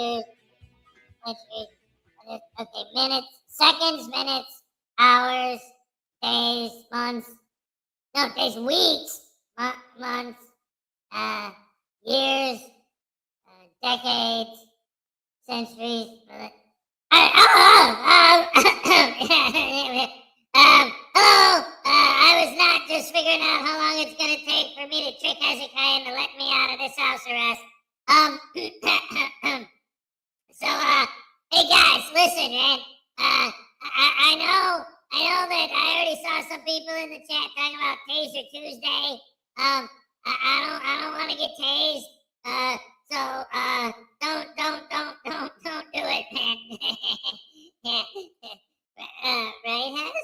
years, centuries. Okay, minutes, seconds, minutes, hours, days, months. No, days, weeks, months, years, decades, centuries. Hello. I was not just figuring out how long it's gonna take for me to trick Hezekiah into letting me out of this house arrest. So, hey guys, listen, man. I know that I already saw some people in the chat talking about Taser Tuesday. I don't want to get tased. So, don't do it, man. Right, Hez?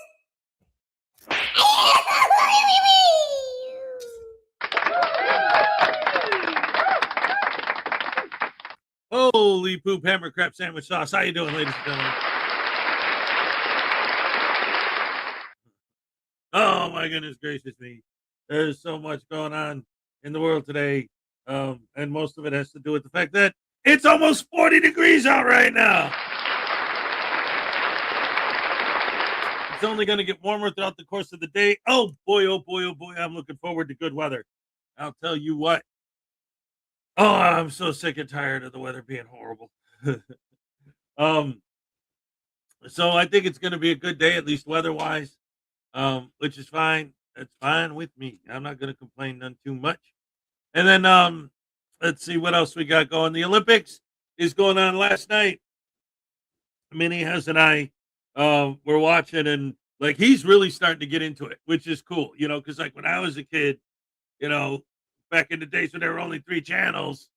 Holy poop hammer crap sandwich sauce. How you doing, ladies and gentlemen? Oh my goodness gracious me. There's so much going on in the world today. And most of it has to do with the fact that it's almost 40 degrees out right now. It's only going to get warmer throughout the course of the day. Oh boy, I'm looking forward to good weather. I'll tell you what. Oh, I'm so sick and tired of the weather being horrible. So I think it's going to be a good day, at least weather-wise, which is fine. It's fine with me. I'm not going to complain none too much. And then let's see what else we got going. The Olympics is going on last night. Minnie, Hez, and I were watching, and like he's really starting to get into it, which is cool, because like when I was a kid, back in the days when there were only 3 channels,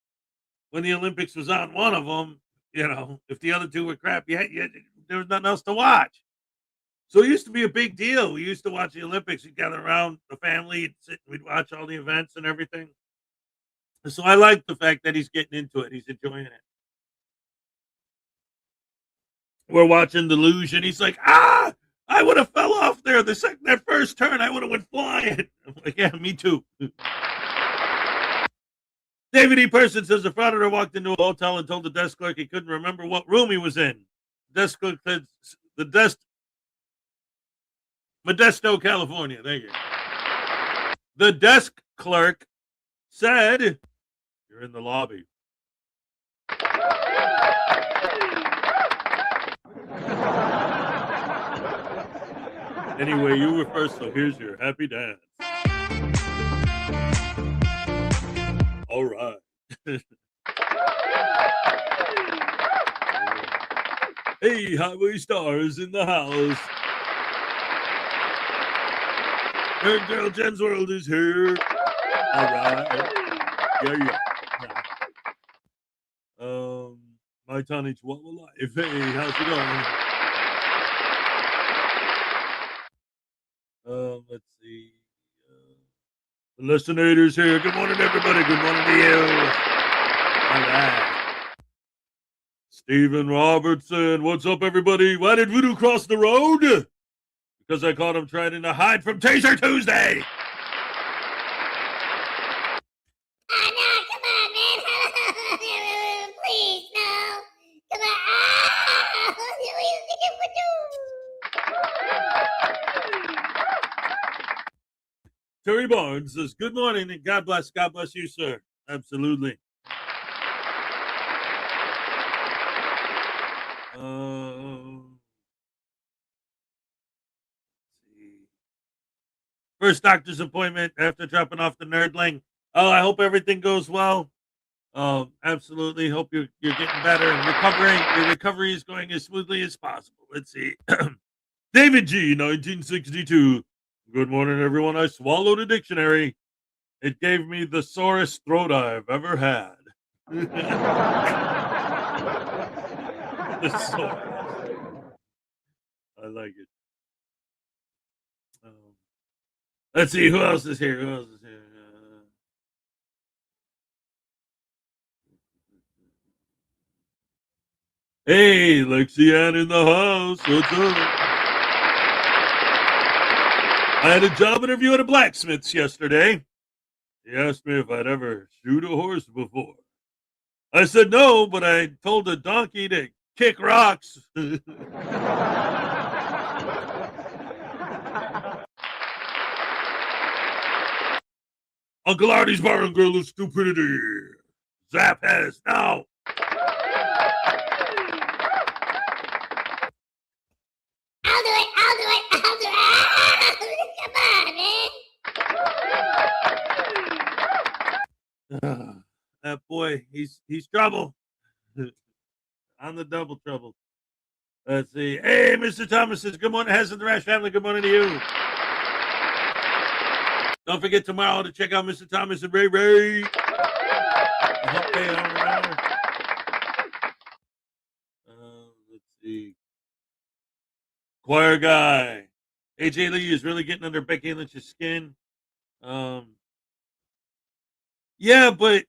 when the Olympics was on one of them, if the other 2 were crap, there was nothing else to watch. So it used to be a big deal. We used to watch the Olympics. We'd gather around the family, and sit, we'd watch all the events and everything. So I like the fact that he's getting into it. He's enjoying it. We're watching the luge, and he's like, I would have fell off there. That first turn, I would have went flying. I'm like, yeah, me too. David E. Person says the frauditor walked into a hotel and told the desk clerk he couldn't remember what room he was in. Desk clerk said, Modesto, California. Thank you. The desk clerk said, you're in the lobby. Anyway, you were first, so here's your happy dance. All right. Hey, highway stars in the house. Nerd Girl Jen's World is here. All right. Yeah. My tiny Chihuahua life. Hey, how's it going? Let's see. The listeners here. Good morning, everybody. Good morning to you. All right. Stephen Robertson. What's up, everybody? Why did Voodoo cross the road? Because I caught him trying to hide from Taser Tuesday. No, come on, man. Please, no. Come on. Terry Barnes says, good morning and God bless you, sir. Absolutely. First doctor's appointment after dropping off the nerdling. Oh, I hope everything goes well. Absolutely. Hope you're getting better and recovering. Your recovery is going as smoothly as possible. Let's see. David G, 1962. Good morning, everyone. I swallowed a dictionary. It gave me the sorest throat I've ever had. The sorest. I like it. Let's see. Who else is here? Hey, Lexianne in the house. What's up? I had a job interview at a blacksmith's yesterday. He asked me if I'd ever shoot a horse before. I said no, but I told the donkey to kick rocks. Uncle Artie's Bar and Grill of Stupidity. Zap has now. I'll do it. Ah, come on, man. That boy, he's trouble. On the double trouble. Let's see. Hey, Mr. Thomas says, good morning, Hez and the Rash family. Good morning to you. Don't forget tomorrow to check out Mr. Thomas and Ray Ray. Let's see. Choir guy. AJ Lee is really getting under Becky Lynch's skin. Yeah, but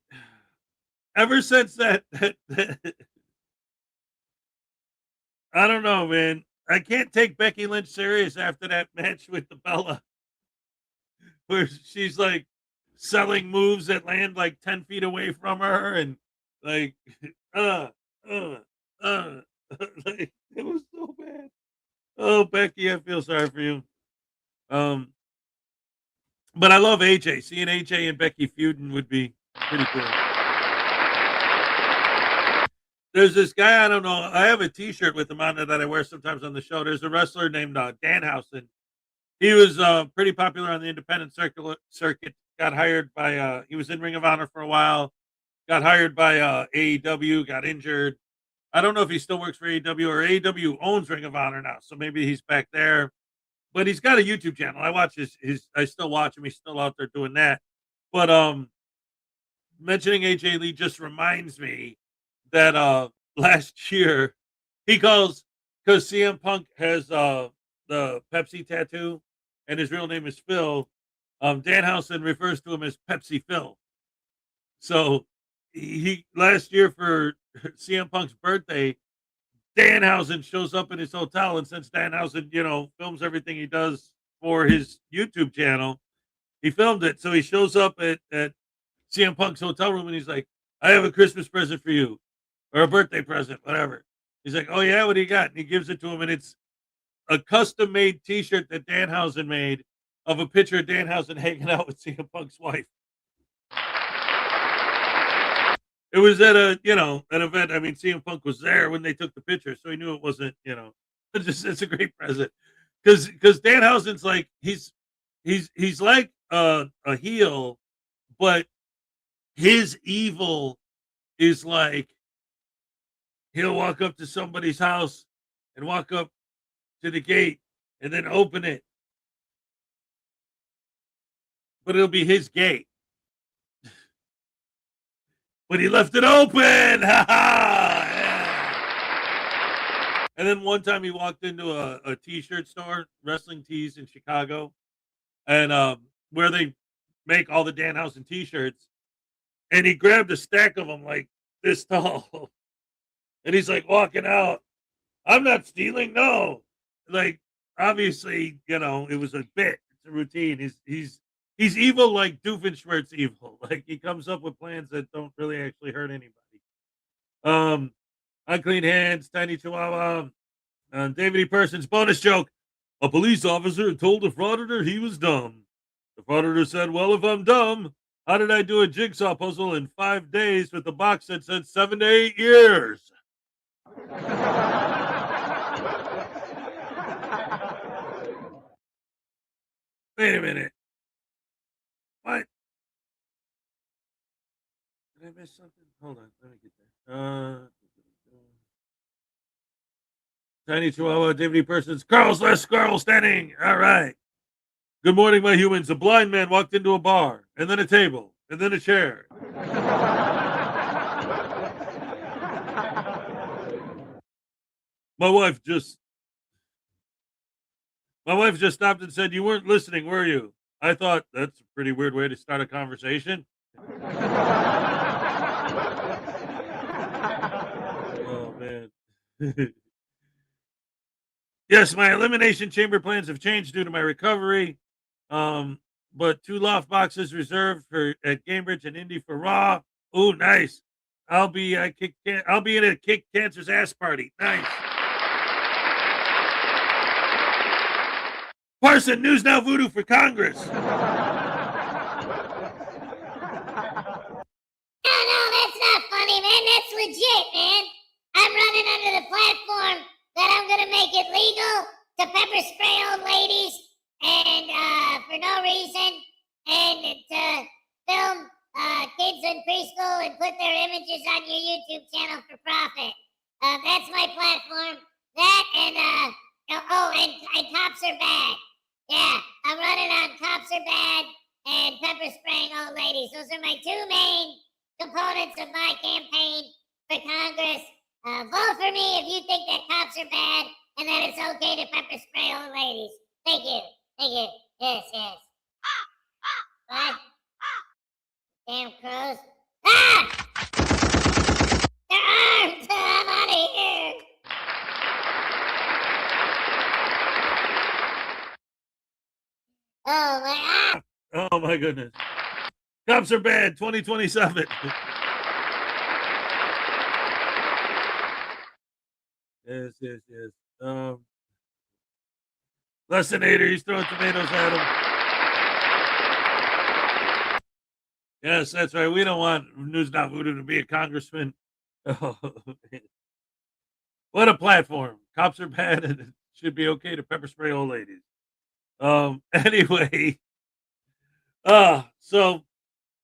ever since that I don't know, man. I can't take Becky Lynch serious after that match with the Bella, where she's like selling moves that land like 10 feet away from her, and like, like, it was so bad. Oh, Becky, I feel sorry for you. But I love AJ. Seeing AJ and Becky feuding would be pretty cool. There's this guy, I don't know. I have a T-shirt with him on it that I wear sometimes on the show. There's a wrestler named Danhausen. He was pretty popular on the independent circuit. Got hired by, he was in Ring of Honor for a while. Got hired by AEW, got injured. I don't know if he still works for AEW or AEW owns Ring of Honor now. So maybe he's back there. But he's got a YouTube channel. I watch I still watch him. He's still out there doing that. But mentioning AJ Lee just reminds me that last year he calls, because CM Punk has the Pepsi tattoo and his real name is Phil. Danhausen refers to him as Pepsi Phil. So he last year for CM Punk's birthday, Danhausen shows up in his hotel, and since Danhausen, films everything he does for his YouTube channel, he filmed it. So he shows up at CM Punk's hotel room, and he's like, I have a Christmas present for you, or a birthday present, whatever. He's like, oh yeah, what do you got? And he gives it to him, and it's a custom-made T-shirt that Danhausen made of a picture of Danhausen hanging out with CM Punk's wife. It was at an event. I mean, CM Punk was there when they took the picture, so he knew it wasn't, it's a great present. Because Danhausen's like, he's like a heel, but his evil is like, he'll walk up to somebody's house and walk up to the gate and then open it. But it'll be his gate. But he left it open. Yeah. And then one time he walked into a T-shirt store, wrestling tees in Chicago, and where they make all the Danhausen T-shirts, and he grabbed a stack of them like this tall, and he's like walking out. I'm not stealing, no. Like, obviously, it was a bit. It's a routine. He's evil like Doofenshmirtz evil. Like, he comes up with plans that don't really actually hurt anybody. Unclean Hands, Tiny Chihuahua, David E. Person's bonus joke. A police officer told the Frauditor he was dumb. The Frauditor said, well, if I'm dumb, how did I do a jigsaw puzzle in 5 days with a box that said 7 to 8 years? Wait a minute. What? Did I miss something? Hold on. Let me get there. Tiny Chihuahua, David E. Persons. Carl's last Carl standing. All right. Good morning, my humans. A blind man walked into a bar, and then a table, and then a chair. My wife just stopped and said, you weren't listening, were you? I thought, that's a pretty weird way to start a conversation. Oh, man. Yes, my elimination chamber plans have changed due to my recovery. But 2 loft boxes reserved at Cambridge and Indy for Raw. Oh, nice. I'll be in a Kick Cancer's ass party. Nice. Parson, News Now Voodoo for Congress. No, that's not funny, man. That's legit, man. I'm running under the platform that I'm gonna make it legal to pepper spray old ladies and for no reason, and to film kids in preschool and put their images on your YouTube channel for profit. That's my platform. That and and cops are bad. Yeah, I'm running on cops are bad and pepper spraying old ladies. Those are my two main components of my campaign for Congress. Vote for me if you think that cops are bad and that it's okay to pepper spray old ladies. Thank you. Thank you. Yes, yes. What? Damn crows. Ah! They're armed! I'm out of here! Oh my goodness. Cops are bad, 2027. Yes. Lessinator, he's throwing tomatoes at him. Yes, that's right. We don't want News Not Voodoo to be a congressman. Oh, what a platform. Cops are bad and it should be okay to pepper spray old ladies. Anyway. So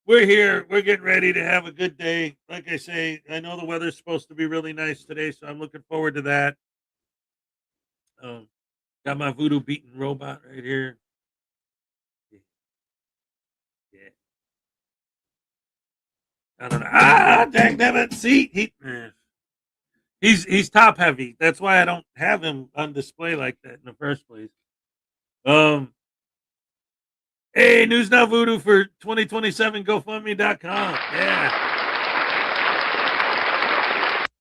we're here. We're getting ready to have a good day. Like I say, I know the weather's supposed to be really nice today, so I'm looking forward to that. Got my voodoo beating robot right here. Yeah. I don't know. Dang it. See, he's top heavy. That's why I don't have him on display like that in the first place. Hey, News Now Voodoo for 2027 GoFundMe.com. Yeah.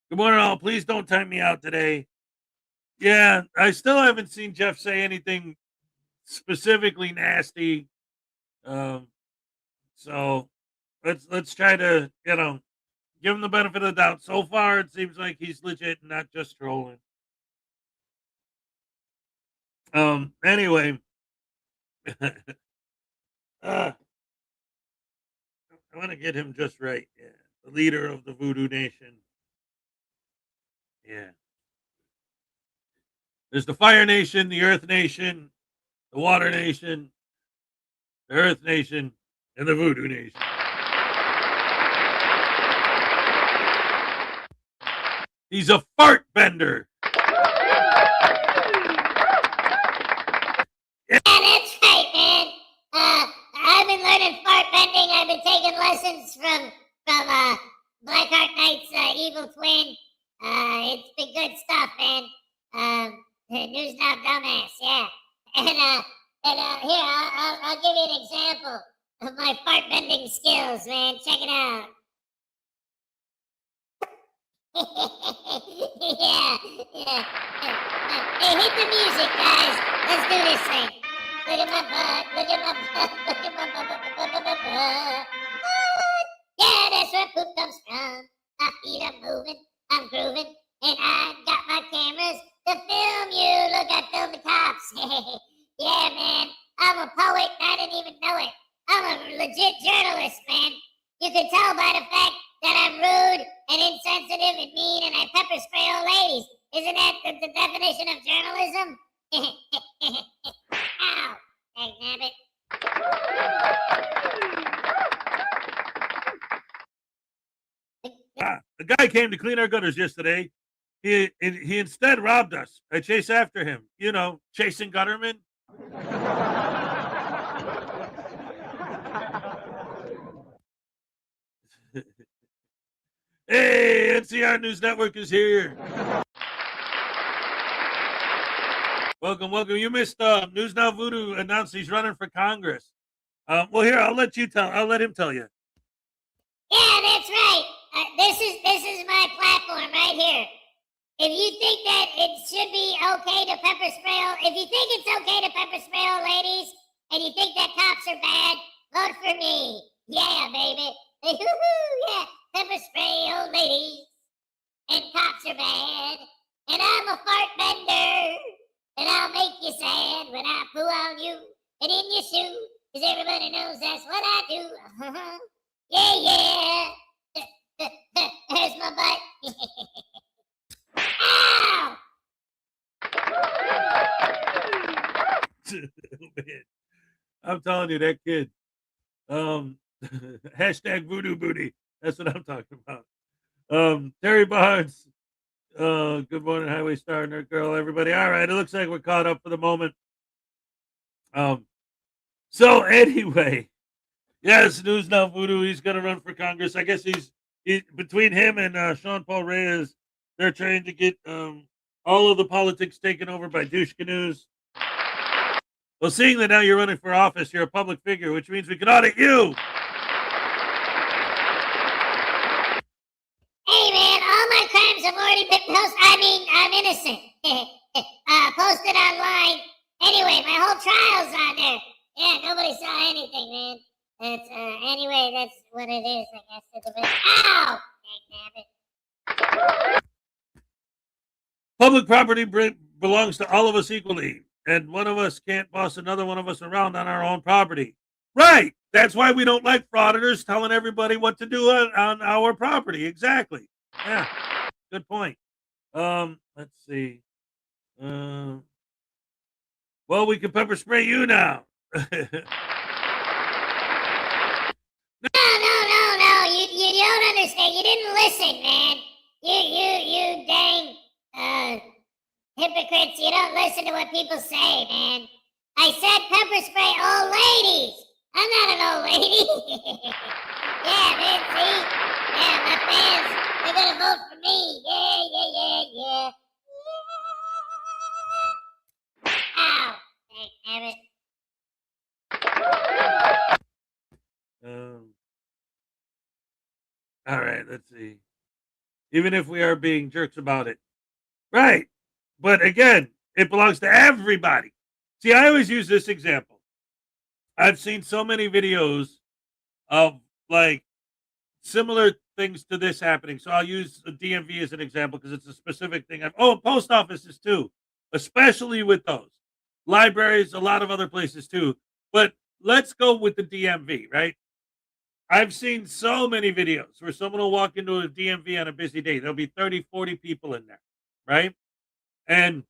Good morning, all. Please don't time me out today. Yeah, I still haven't seen Jeff say anything specifically nasty. So let's try to, give him the benefit of the doubt. So far, it seems like he's legit and not just trolling. Anyway. I want to get him just right. Yeah. The leader of the Voodoo Nation. Yeah. There's the Fire Nation, the Earth Nation, the Water Nation, the Earth Nation, and the Voodoo Nation. He's a fart bender. Yeah, that's right, man. I've been learning fart bending. I've been taking lessons from Blackheart Knight's evil twin. It's been good stuff, man. News Now Dumbass, yeah. And here, I'll give you an example of my fart bending skills, man. Check it out. yeah. Hey, hit the music, guys. Let's do this thing. Look at my butt. Look at my butt. Look at my butt. Yeah, that's where poop comes from. My feet are moving. I'm grooving. And I got my cameras to film you. Look, I filmed the cops. Yeah, man. I'm a poet. I didn't even know it. I'm a legit journalist, man. You can tell by the fact that I'm rude and insensitive and mean and I pepper spray old ladies. Isn't that the definition of journalism? Ow, dagnabbit. The guy came to clean our gutters yesterday. He instead robbed us. I chased after him. Chasing guttermen. Hey, NCR News Network is here. Welcome. You missed News Now Voodoo announced he's running for Congress. Well, here, I'll let him tell you. Yeah, that's right. This is my platform right here. If you think that it should be okay to pepper spray, if you think it's okay to pepper spray old ladies, and you think that cops are bad, vote for me. Yeah, baby. Yeah. pepper spray old ladies, and cops are bad, and I'm a fart bender, and I'll make you sad when I poo on you and in your shoe, 'cause everybody knows that's what I do. Yeah. There's my butt. Ow! Man, I'm telling you, that kid. Hashtag voodoo booty. That's what I'm talking about. Terry Barnes. Good morning, Highway Star, Nerd Girl, everybody. All right, it looks like we're caught up for the moment. So anyway, yes, news now. Voodoo. He's gonna run for Congress. I guess he's between him and Sean Paul Reyes. They're trying to get all of the politics taken over by douche canoes. Well, seeing that now you're running for office, you're a public figure, which means we can audit you. Hey man, all my crimes have already been posted. I mean, I'm innocent. Posted online. Anyway, my whole trial's on there. Yeah, nobody saw anything, man. It's anyway, that's what it is, I guess. It's a bit. Ow! Damn it. Public property belongs to all of us equally, and one of us can't boss another one of us around on our own property. Right. That's why we don't like frauditors telling everybody what to do on our property. Exactly. Yeah. Good point. Let's see. Well, we can pepper spray you now. No. You don't understand. You didn't listen, man. You dang hypocrites. You don't listen to what people say, man. I said pepper spray old ladies. I'm not an old lady. Yeah, man, see? Yeah, my fans, they're gonna vote for me. Yeah. Ow. Damn it. All right, let's see. Even if we are being jerks about it. Right. But again, it belongs to everybody. See, I always use this example. I've seen so many videos of like similar things to this happening. So I'll use the DMV as an example because it's a specific thing. Post offices too, especially with those. Libraries, a lot of other places too. But let's go with the DMV, right? I've seen so many videos where someone will walk into a DMV on a busy day. There'll be 30, 40 people in there, right? And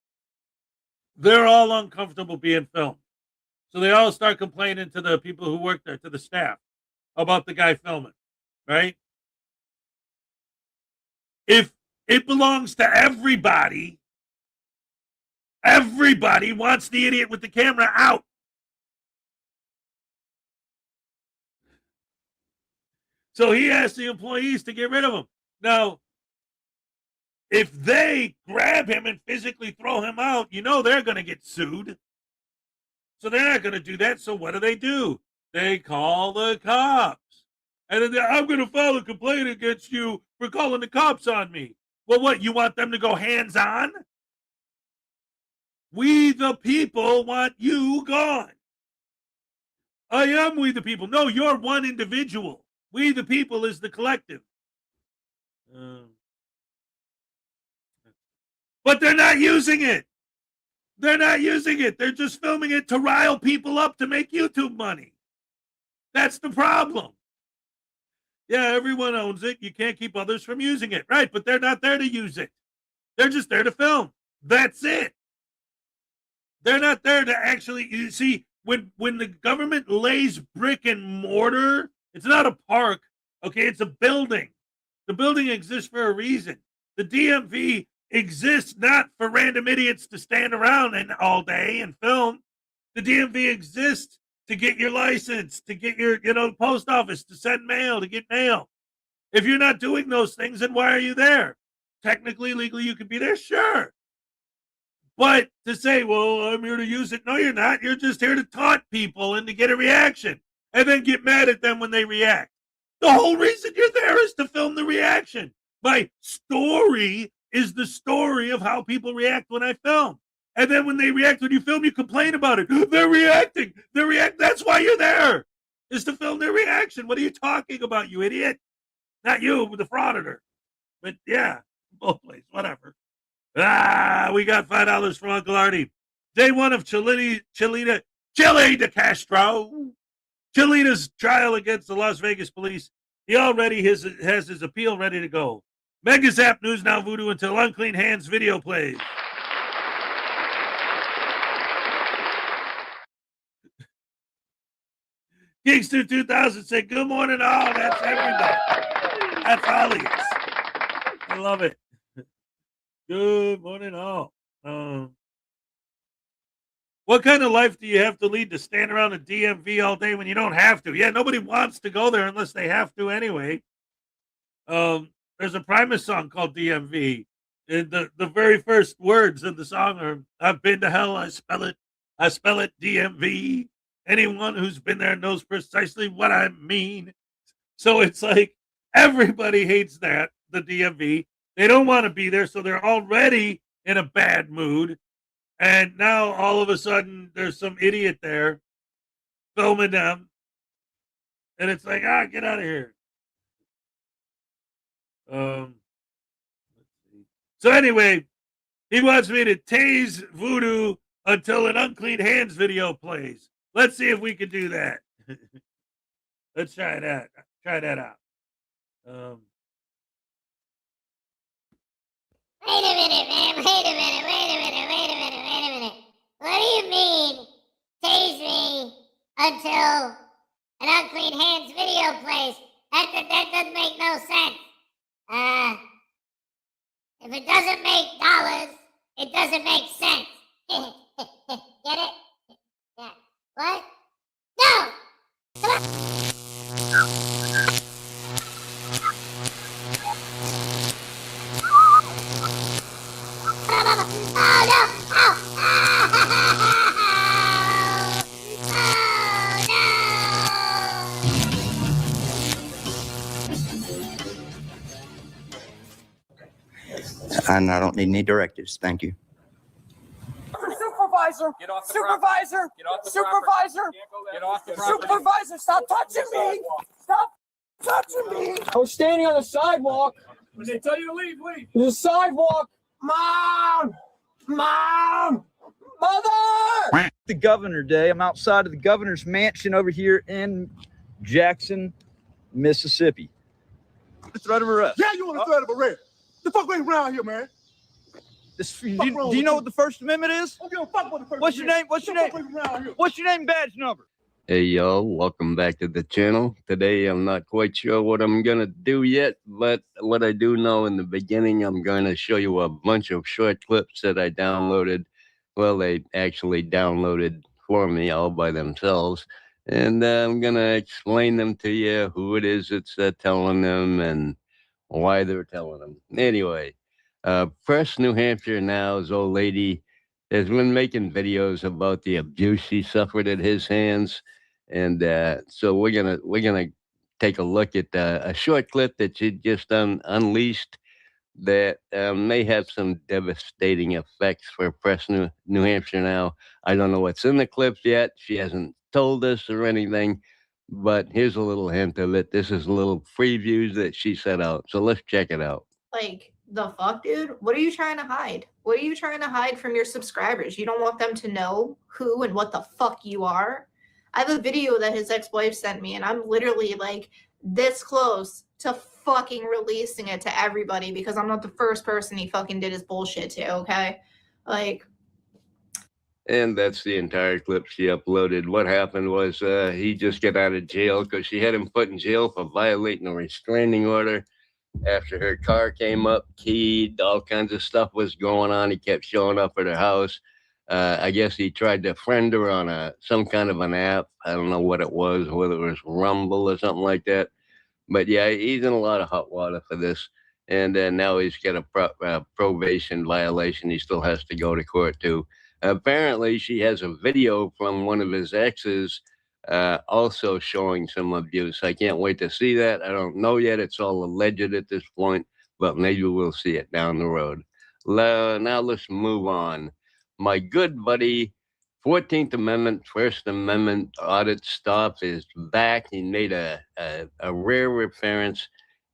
they're all uncomfortable being filmed. So they all start complaining to the people who work there, to the staff, about the guy filming, right? If it belongs to everybody, everybody wants the idiot with the camera out. So he asked the employees to get rid of him. Now, if they grab him and physically throw him out, you know they're going to get sued. So they're not going to do that. So what do? They call the cops. And then I'm going to file a complaint against you for calling the cops on me. Well, what? You want them to go hands-on? We the people want you gone. I am we the people. No, you're one individual. We the people is the collective. But they're not using it. They're not using it. They're just filming it to rile people up to make YouTube money. That's the problem. Yeah, everyone owns it. You can't keep others from using it. Right, but they're not there to use it. They're just there to film. That's it. They're not there to actually, you see, when the government lays brick and mortar, it's not a park, okay? It's a building. The building exists for a reason. The DMV exists not for random idiots to stand around and all day and film. The DMV exists to get your license, to get your, post office, to send mail, to get mail. If you're not doing those things, then why are you there? Technically, legally, you could be there, sure. But to say, well, I'm here to use it. No, you're not. You're just here to taunt people and to get a reaction and then get mad at them when they react. The whole reason you're there is to film the reaction. My story is the story of how people react when I film. And then when they react, when you film, you complain about it. They're reacting. That's why you're there, is to film their reaction. What are you talking about, you idiot? Not you, but the Frauditor. But yeah, both places, whatever. We got $5 from Uncle Artie. Day one of Chile de Castro. Chilita's trial against the Las Vegas police. He already has his appeal ready to go. Mega Zap News Now Voodoo until Unclean Hands video plays. Kingston 2000 said, good morning all. That's everybody. That's all he is. I love it. Good morning all. What kind of life do you have to lead to stand around a DMV all day when you don't have to? Yeah, nobody wants to go there unless they have to anyway. There's a Primus song called DMV. And the very first words of the song are, I've been to hell, I spell it DMV. Anyone who's been there knows precisely what I mean. So it's like everybody hates that, the DMV. They don't want to be there, so they're already in a bad mood. And now all of a sudden there's some idiot there filming them. And it's like, get out of here. Let's see. So anyway, he wants me to tase Voodoo until an Unclean Hands video plays. Let's see if we can do that. Let's try that. Try that out. Wait a minute, man. Wait a minute. What do you mean, tase me until an Unclean Hands video plays? That doesn't make no sense. If it doesn't make dollars, it doesn't make sense. Get it? Yeah. What? No! Come on! Oh no! Oh! And I don't need any directives. Thank you. Supervisor! Get off the Supervisor! Get off the Supervisor! Get off the property. Supervisor, stop touching me! Stop touching me! I was standing on the sidewalk. When they tell you to leave, leave. The sidewalk. Mom! Mom! Mother! The Governor Day. I'm outside of the governor's mansion over here in Jackson, Mississippi. Threat of arrest. Yeah, you want a threat of arrest. The fuck ain't around here, man. Do you know what the First Amendment is? I don't give a fuck what the first What's your name? What's your name? What's your name, badge number? Hey y'all, welcome back to the channel. Today I'm not quite sure what I'm gonna do yet, but what I do know in the beginning, I'm gonna show you a bunch of short clips that I downloaded. Well, they actually downloaded for me all by themselves. And I'm gonna explain them to you, who it is that's telling them and why they're telling them. Anyway, Press New Hampshire Now's old lady has been making videos about the abuse she suffered at his hands. And so we're gonna take a look at a short clip that she just unleashed that may have some devastating effects for Press New Hampshire Now. I don't know what's in the clips yet. She hasn't told us or anything, but here's a little hint of it. This is a little previews that she set out. So let's check it out. Like, the fuck, dude? What are you trying to hide? What are you trying to hide from your subscribers? You don't want them to know who and what the fuck you are? I have a video that his ex-wife sent me, and I'm literally like this close to fucking releasing it to everybody because I'm not the first person he fucking did his bullshit to, okay? Like... And that's the entire clip she uploaded. What happened was he just got out of jail because she had him put in jail for violating a restraining order. After her car came up, keyed, all kinds of stuff was going on. He kept showing up at her house. I guess he tried to friend her on some kind of an app. I don't know what it was, whether it was Rumble or something like that. But yeah, he's in a lot of hot water for this. And now he's got a probation violation. He still has to go to court too. Apparently, she has a video from one of his exes also showing some abuse. I can't wait to see that. I don't know yet. It's all alleged at this point, but maybe we'll see it down the road. Now let's move on. My good buddy, 14th Amendment, First Amendment audit stop is back. He made a rare appearance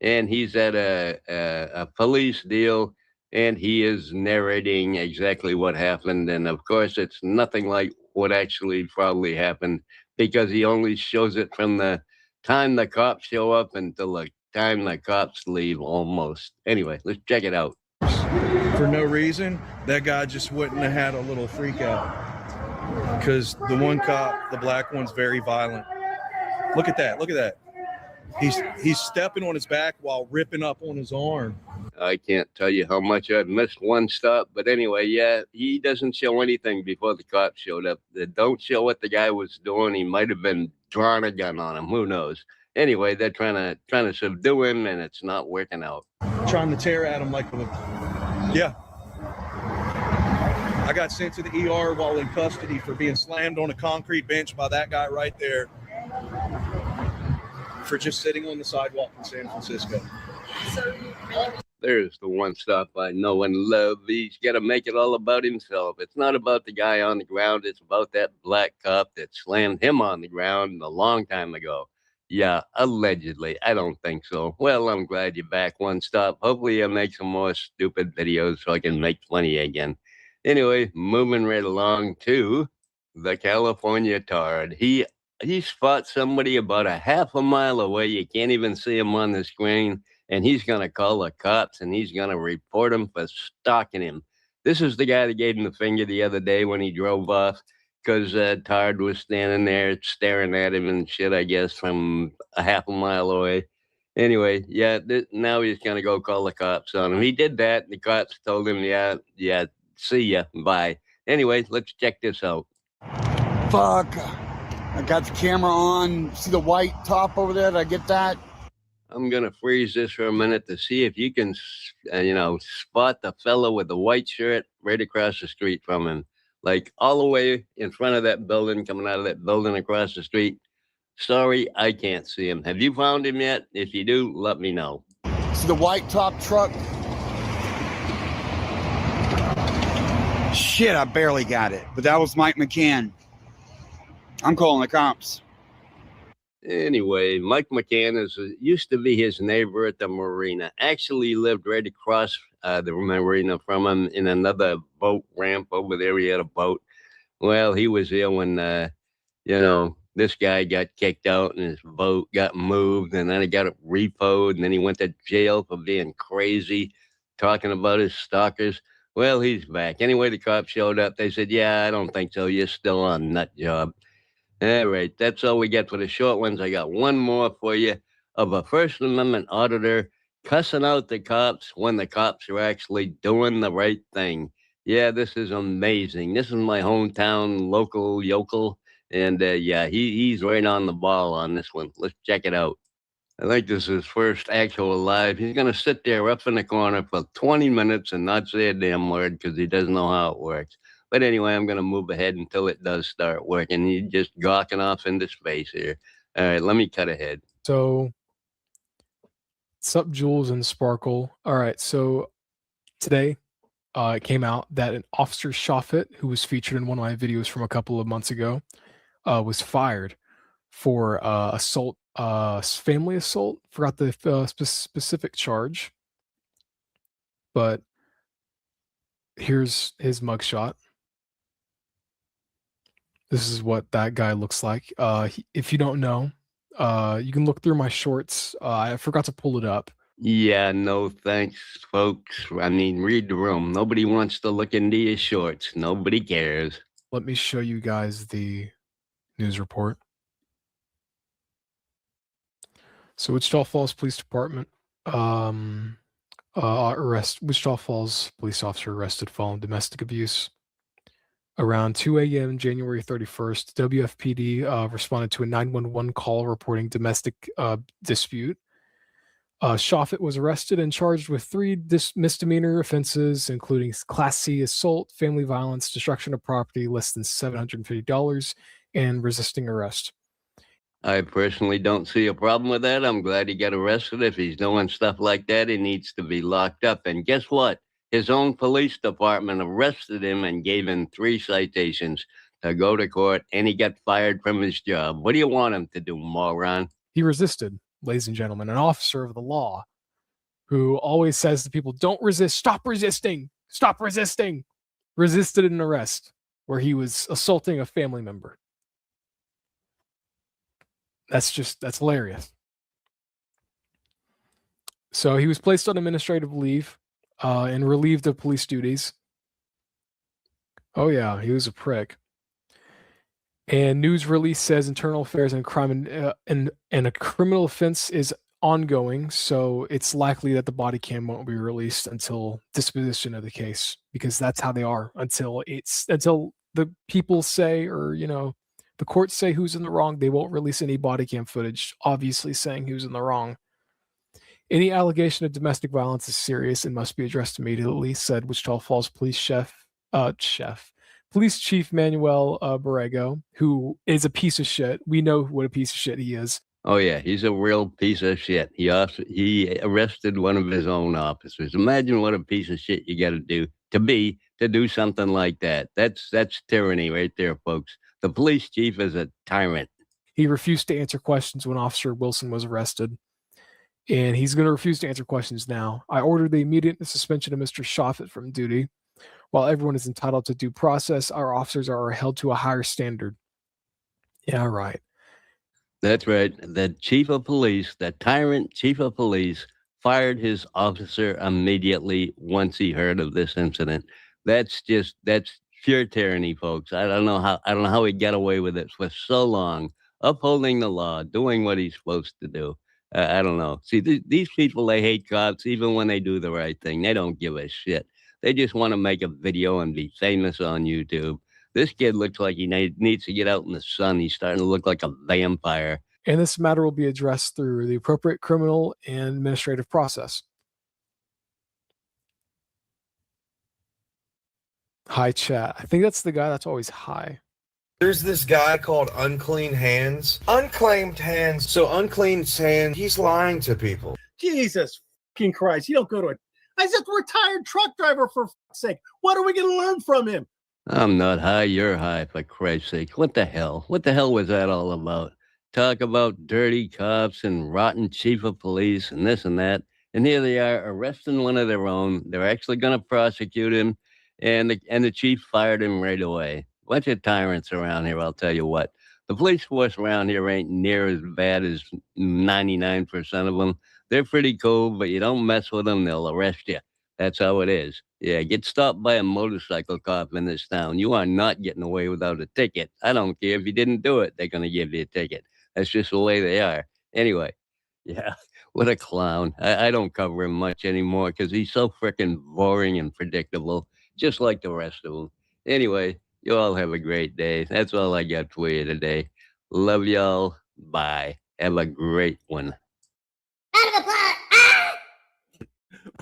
and he's at a police deal, and he is narrating exactly what happened. And of course, it's nothing like what actually probably happened, because he only shows it from the time the cops show up until the time the cops leave, almost. Anyway, let's check it out. For no reason, that guy just wouldn't have had a little freak out, because the one cop, the black one's very violent. Look at that. Look at that. He's stepping on his back while ripping up on his arm. I can't tell you how much I've missed one stop, but anyway, yeah, he doesn't show anything before the cops showed up. They don't show what the guy was doing. He might have been drawing a gun on him. Who knows? Anyway, they're trying to subdue him, and it's not working out. Trying to tear at him like yeah. I got sent to the ER while in custody for being slammed on a concrete bench by that guy right there for just sitting on the sidewalk in San Francisco. There's the one stop I know and love. He's got to make it all about himself. It's not about the guy on the ground. It's about that black cop that slammed him on the ground a long time ago. Yeah, allegedly. I don't think so. Well, I'm glad you're back, One Stop. Hopefully you'll make some more stupid videos so I can make money again. Anyway, moving right along to the California Tard. He fought somebody about a half a mile away. You can't even see him on the screen. And he's going to call the cops, and he's going to report him for stalking him. This is the guy that gave him the finger the other day when he drove off, because Tard was standing there staring at him and shit, I guess, from a half a mile away. Anyway, yeah, now he's going to go call the cops on him. He did that, and the cops told him, yeah, see ya, bye. Anyway, let's check this out. Fuck. I got the camera on. See the white top over there? Did I get that? I'm going to freeze this for a minute to see if you can, spot the fellow with the white shirt right across the street from him. Like all the way in front of that building, coming out of that building across the street. Sorry, I can't see him. Have you found him yet? If you do, let me know. See the white top truck? Shit, I barely got it. But that was Mike McCann. I'm calling the cops. Anyway, Mike McCann used to be his neighbor at the marina. Actually lived right across the marina from him in another boat ramp over there. He had a boat. Well, he was there when, this guy got kicked out and his boat got moved, and then he got it repoed, and then he went to jail for being crazy, talking about his stalkers. Well, he's back. Anyway, the cops showed up. They said, yeah, I don't think so. You're still on nut job. All right, that's all we get for the short ones. I got one more for you of a First Amendment auditor cussing out the cops when the cops are actually doing the right thing. Yeah, this is amazing. This is my hometown local yokel, and he's right on the ball on this one. Let's check it out. I think this is his first actual live. He's going to sit there up in the corner for 20 minutes and not say a damn word because he doesn't know how it works. But anyway, I'm going to move ahead until it does start working. He's just gawking off into space here. All right, let me cut ahead. So, sup, Jules and Sparkle. All right, so today it came out that an Officer Shofit, who was featured in one of my videos from a couple of months ago, was fired for assault, family assault. Forgot the specific charge. But here's his mugshot. This is what that guy looks like. If you don't know, you can look through my shorts. I forgot to pull it up. Yeah, no thanks, folks. I mean, read the room. Nobody wants to look into your shorts. Nobody cares. Let me show you guys the news report. So Wichita Falls Police Department Wichita Falls police officer arrested following domestic abuse. Around 2 a.m. January 31st, WFPD responded to a 911 call reporting domestic dispute. Shofit was arrested and charged with 3 misdemeanor offenses, including Class C assault, family violence, destruction of property less than $750, and resisting arrest. I personally don't see a problem with that. I'm glad he got arrested. If he's doing stuff like that, he needs to be locked up. And guess what? His own police department arrested him and gave him 3 citations to go to court, and he got fired from his job. What do you want him to do, moron? He resisted, ladies and gentlemen. An officer of the law who always says to people, don't resist, stop resisting, stop resisting, resisted an arrest where he was assaulting a family member. That's hilarious. So he was placed on administrative leave and relieved of police duties. Oh yeah, he was a prick. And news release says internal affairs and crime and a criminal offense is ongoing, so it's likely that the body cam won't be released until disposition of the case, because that's how they are until the people say, or the courts say who's in the wrong. They won't release any body cam footage, obviously saying who's in the wrong. Any allegation of domestic violence is serious and must be addressed immediately, said Wichita Falls Police Police Chief Manuel Borrego, who is a piece of shit. We know what a piece of shit he is. Oh yeah, he's a real piece of shit. He arrested one of his own officers. Imagine what a piece of shit you got to do to do something like that. That's tyranny right there, folks. The police chief is a tyrant. He refused to answer questions when Officer Wilson was arrested, and he's going to refuse to answer questions now. I ordered the immediate suspension of Mr. Shoffett from duty. While everyone is entitled to due process, our officers are held to a higher standard. Yeah, right. That's right. The chief of police, the tyrant chief of police, fired his officer immediately once he heard of this incident. That's pure tyranny, folks. I don't know how he got away with it for so long, upholding the law, doing what he's supposed to do. I don't know. See, these people, they hate cops even when they do the right thing. They don't give a shit. They just want to make a video and be famous on YouTube. This kid looks like he needs to get out in the sun. He's starting to look like a vampire. And this matter will be addressed through the appropriate criminal and administrative process. Hi, chat. I think that's the guy that's always high. There's this guy called Unclean Hands. Unclaimed Hands. So Unclean Hands, he's lying to people. Jesus fucking Christ. You don't go to a... I said retired truck driver, for fuck's sake. What are we going to learn from him? I'm not high, you're high, for Christ's sake. What the hell? What the hell was that all about? Talk about dirty cops and rotten chief of police and this and that. And here they are arresting one of their own. They're actually going to prosecute him. And the chief fired him right away. Bunch of tyrants around here, I'll tell you what. The police force around here ain't near as bad as 99% of them. They're pretty cool, but you don't mess with them, they'll arrest you. That's how it is. Yeah, get stopped by a motorcycle cop in this town. You are not getting away without a ticket. I don't care if you didn't do it. They're going to give you a ticket. That's just the way they are. Anyway, yeah, what a clown. I don't cover him much anymore because he's so freaking boring and predictable, just like the rest of them. Anyway, you all have a great day. That's all I got for you today. Love y'all. Bye. Have a great one. Round of applause. Ah!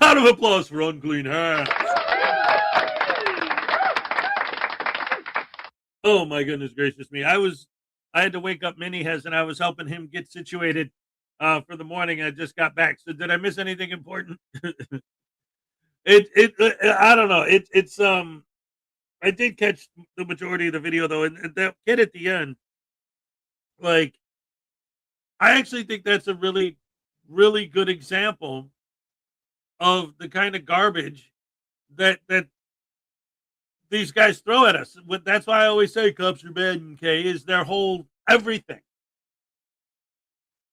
Round of applause for Unclean Hands. Oh my goodness gracious me! I had to wake up Mini Hez, and I was helping him get situated for the morning. I just got back. So did I miss anything important? I don't know. It's I did catch the majority of the video though, and that kid at the end, like, I actually think that's a really, really good example of the kind of garbage that these guys throw at us. That's why I always say cops are bad, okay, is their whole everything.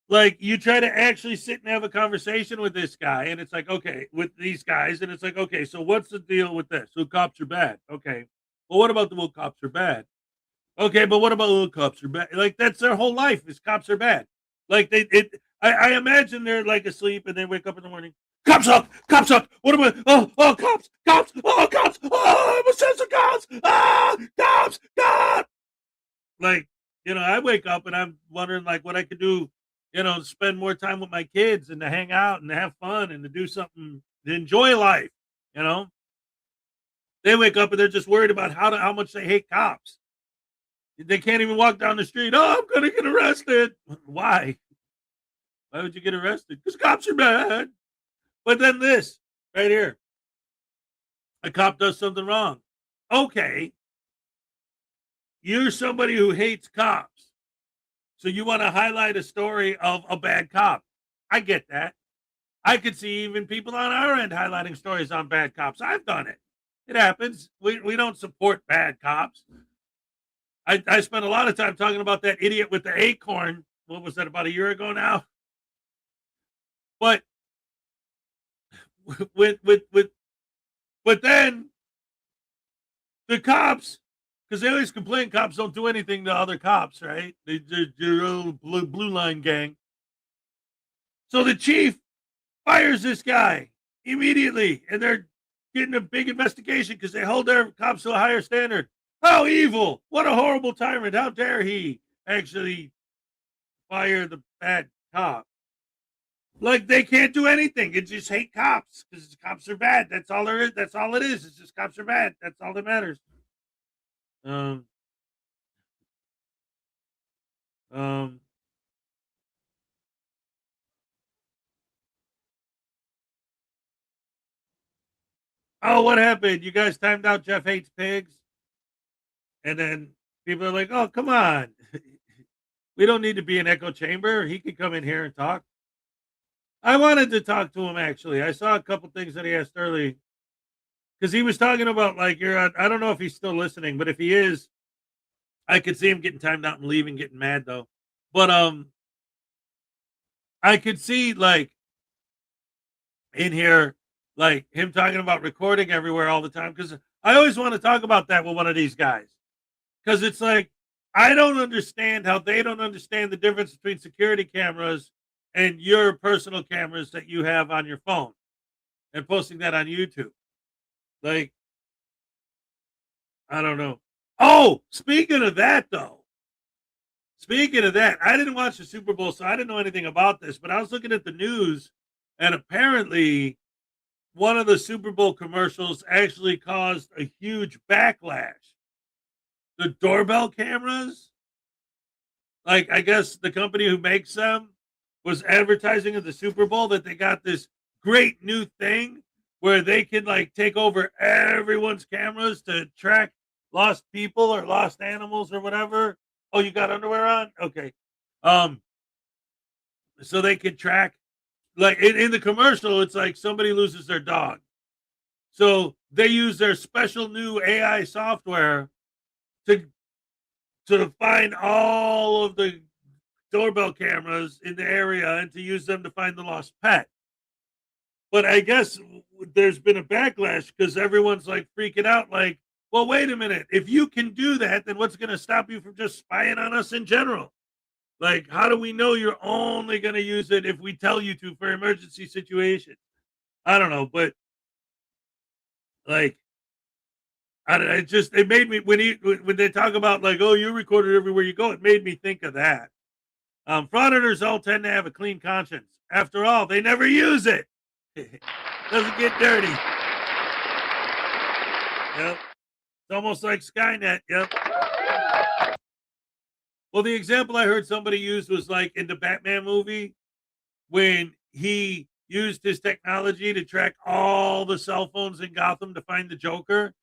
Like, you try to actually sit and have a conversation with this guy, and it's like, okay, with these guys, and it's like, okay, so what's the deal with this? So cops are bad. Okay. Well, what about the little cops are bad? Okay, but what about little cops are bad? Like, that's their whole life is cops are bad. Like, I imagine they're like asleep and they wake up in the morning. Cops suck! Cops suck! What am I? Oh, cops! Cops! Oh, cops! Oh, I'm obsessed with cops! Ah, cops! Cops! Like, I wake up and I'm wondering, like, what I could do, spend more time with my kids and to hang out and to have fun and to do something, to enjoy life, They wake up and they're just worried about how much they hate cops. They can't even walk down the street. Oh, I'm going to get arrested. Why? Why would you get arrested? Because cops are bad. But then this right here. A cop does something wrong. Okay. You're somebody who hates cops. So you want to highlight a story of a bad cop. I get that. I could see even people on our end highlighting stories on bad cops. I've done it. It happens. We don't support bad cops. I spent a lot of time talking about that idiot with the acorn. What was that, about a year ago now? But but then the cops, because they always complain cops don't do anything to other cops, right? They're own blue line gang. So the chief fires this guy immediately, and they're getting a big investigation because they hold their cops to a higher standard. How evil! What a horrible tyrant! How dare he actually fire the bad cop? Like, they can't do anything. It just hate cops because cops are bad. That's all there is. That's all it is. It's just cops are bad. That's all that matters. Oh, what happened? You guys timed out Jeff hates pigs? And then people are like, oh, come on. We don't need to be an echo chamber. He could come in here and talk. I wanted to talk to him, actually. I saw a couple things that he asked early. Because he was talking about, like, I don't know if he's still listening, but if he is, I could see him getting timed out and leaving, getting mad, though. But I could see, like, in here, like, him talking about recording everywhere all the time. Because I always want to talk about that with one of these guys. Because it's like, I don't understand how they don't understand the difference between security cameras and your personal cameras that you have on your phone and posting that on YouTube. Like, I don't know. Oh, speaking of that, though, I didn't watch the Super Bowl, so I didn't know anything about this, but I was looking at the news, and apparently one of the Super Bowl commercials actually caused a huge backlash. The doorbell cameras, like, I guess the company who makes them was advertising at the Super Bowl that they got this great new thing where they can, like, take over everyone's cameras to track lost people or lost animals or whatever. Oh, you got underwear on? Okay. So they can track, like, in the commercial, it's like somebody loses their dog. So they use their special new AI software to find all of the doorbell cameras in the area and to use them to find the lost pet. But I guess there's been a backlash because everyone's, like, freaking out, like, well, wait a minute. If you can do that, then what's going to stop you from just spying on us in general? Like, how do we know you're only going to use it if we tell you to for emergency situations? I don't know, but, like, I don't know, it made me, when they talk about, like, oh, you're recorded everywhere you go, it made me think of that. Frauditors all tend to have a clean conscience. After all, they never use it. Doesn't get dirty. Yep. It's almost like Skynet. Yep. Well, the example I heard somebody use was, like, in the Batman movie when he used his technology to track all the cell phones in Gotham to find the Joker.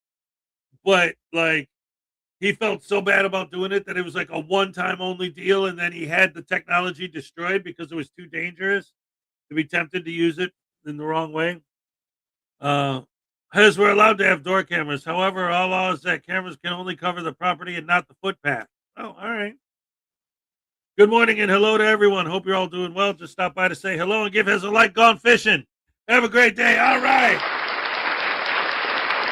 But, like, he felt so bad about doing it that it was like a one-time only deal, and then he had the technology destroyed because it was too dangerous to be tempted to use it in the wrong way. As we're allowed to have door cameras. However, our law is that cameras can only cover the property and not the footpath. Oh, all right. Good morning and hello to everyone. Hope you're all doing well. Just stop by to say hello and give Hez a like. Gone fishing. Have a great day. All right.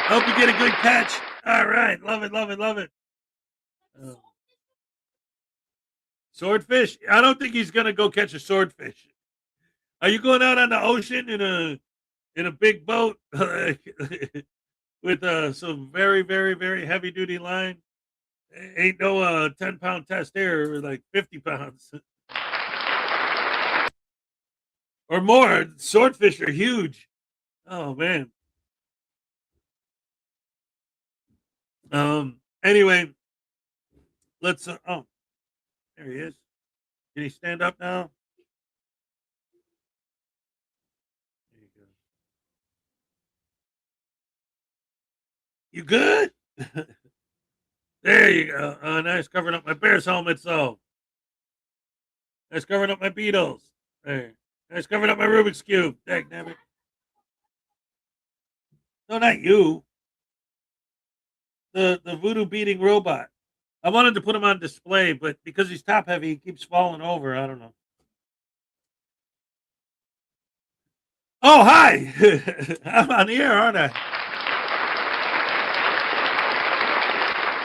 Hope you get a good catch. All right. Love it, love it, love it. Swordfish? I don't think he's going to go catch a swordfish. Are you going out on the ocean in a big boat with some very, very, very heavy duty line? Ain't no 10-pound test here, like 50 pounds or more. Swordfish are huge. Oh man. Anyway, let's oh, there he is. Can he stand up now? There you go. You good? There you go. Nice covering up my Bears helmet, so. Nice covering up my Beatles. There. It's covering up my Rubik's Cube. Dang, damn it. No, not you. The voodoo beating robot. I wanted to put him on display, but because he's top heavy, he keeps falling over. I don't know. Oh, hi. I'm on the air, aren't I?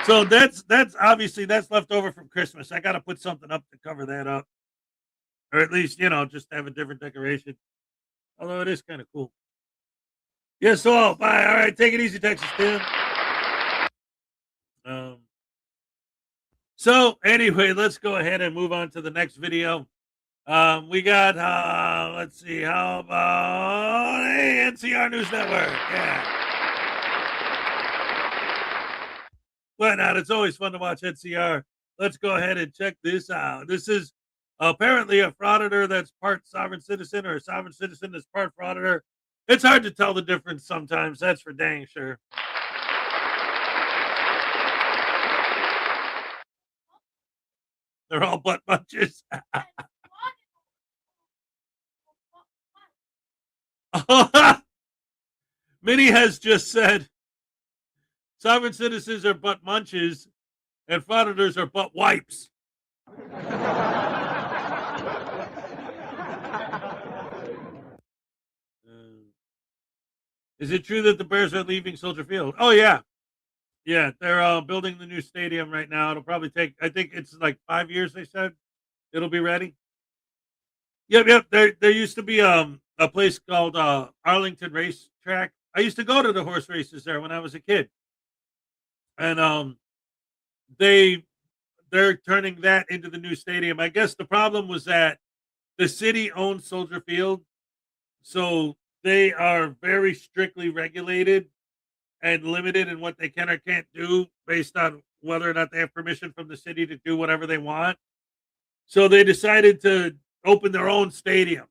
So that's obviously that's left over from Christmas. I got to put something up to cover that up. Or at least, just have a different decoration. Although it is kind of cool. Yes, all. Bye. All right, take it easy, Texas Tim. So anyway, let's go ahead and move on to the next video. We got let's see, how about NCR News Network? Yeah. Why not? It's always fun to watch NCR. Let's go ahead and check this out. This is apparently a frauditor that's part sovereign citizen, or a sovereign citizen that's part frauditor. It's hard to tell the difference sometimes. That's for dang sure. They're all butt bunches. Minnie has just said sovereign citizens are butt munches and frauditors are butt wipes. Is it true that the Bears are leaving Soldier Field? Oh, yeah. Yeah, they're building the new stadium right now. It'll probably take, I think it's like 5 years, they said. It'll be ready. Yep. There used to be a place called Arlington Racetrack. I used to go to the horse races there when I was a kid. And they're turning that into the new stadium. I guess the problem was that the city owns Soldier Field, so they are very strictly regulated and limited in what they can or can't do based on whether or not they have permission from the city to do whatever they want. So they decided to open their own stadium.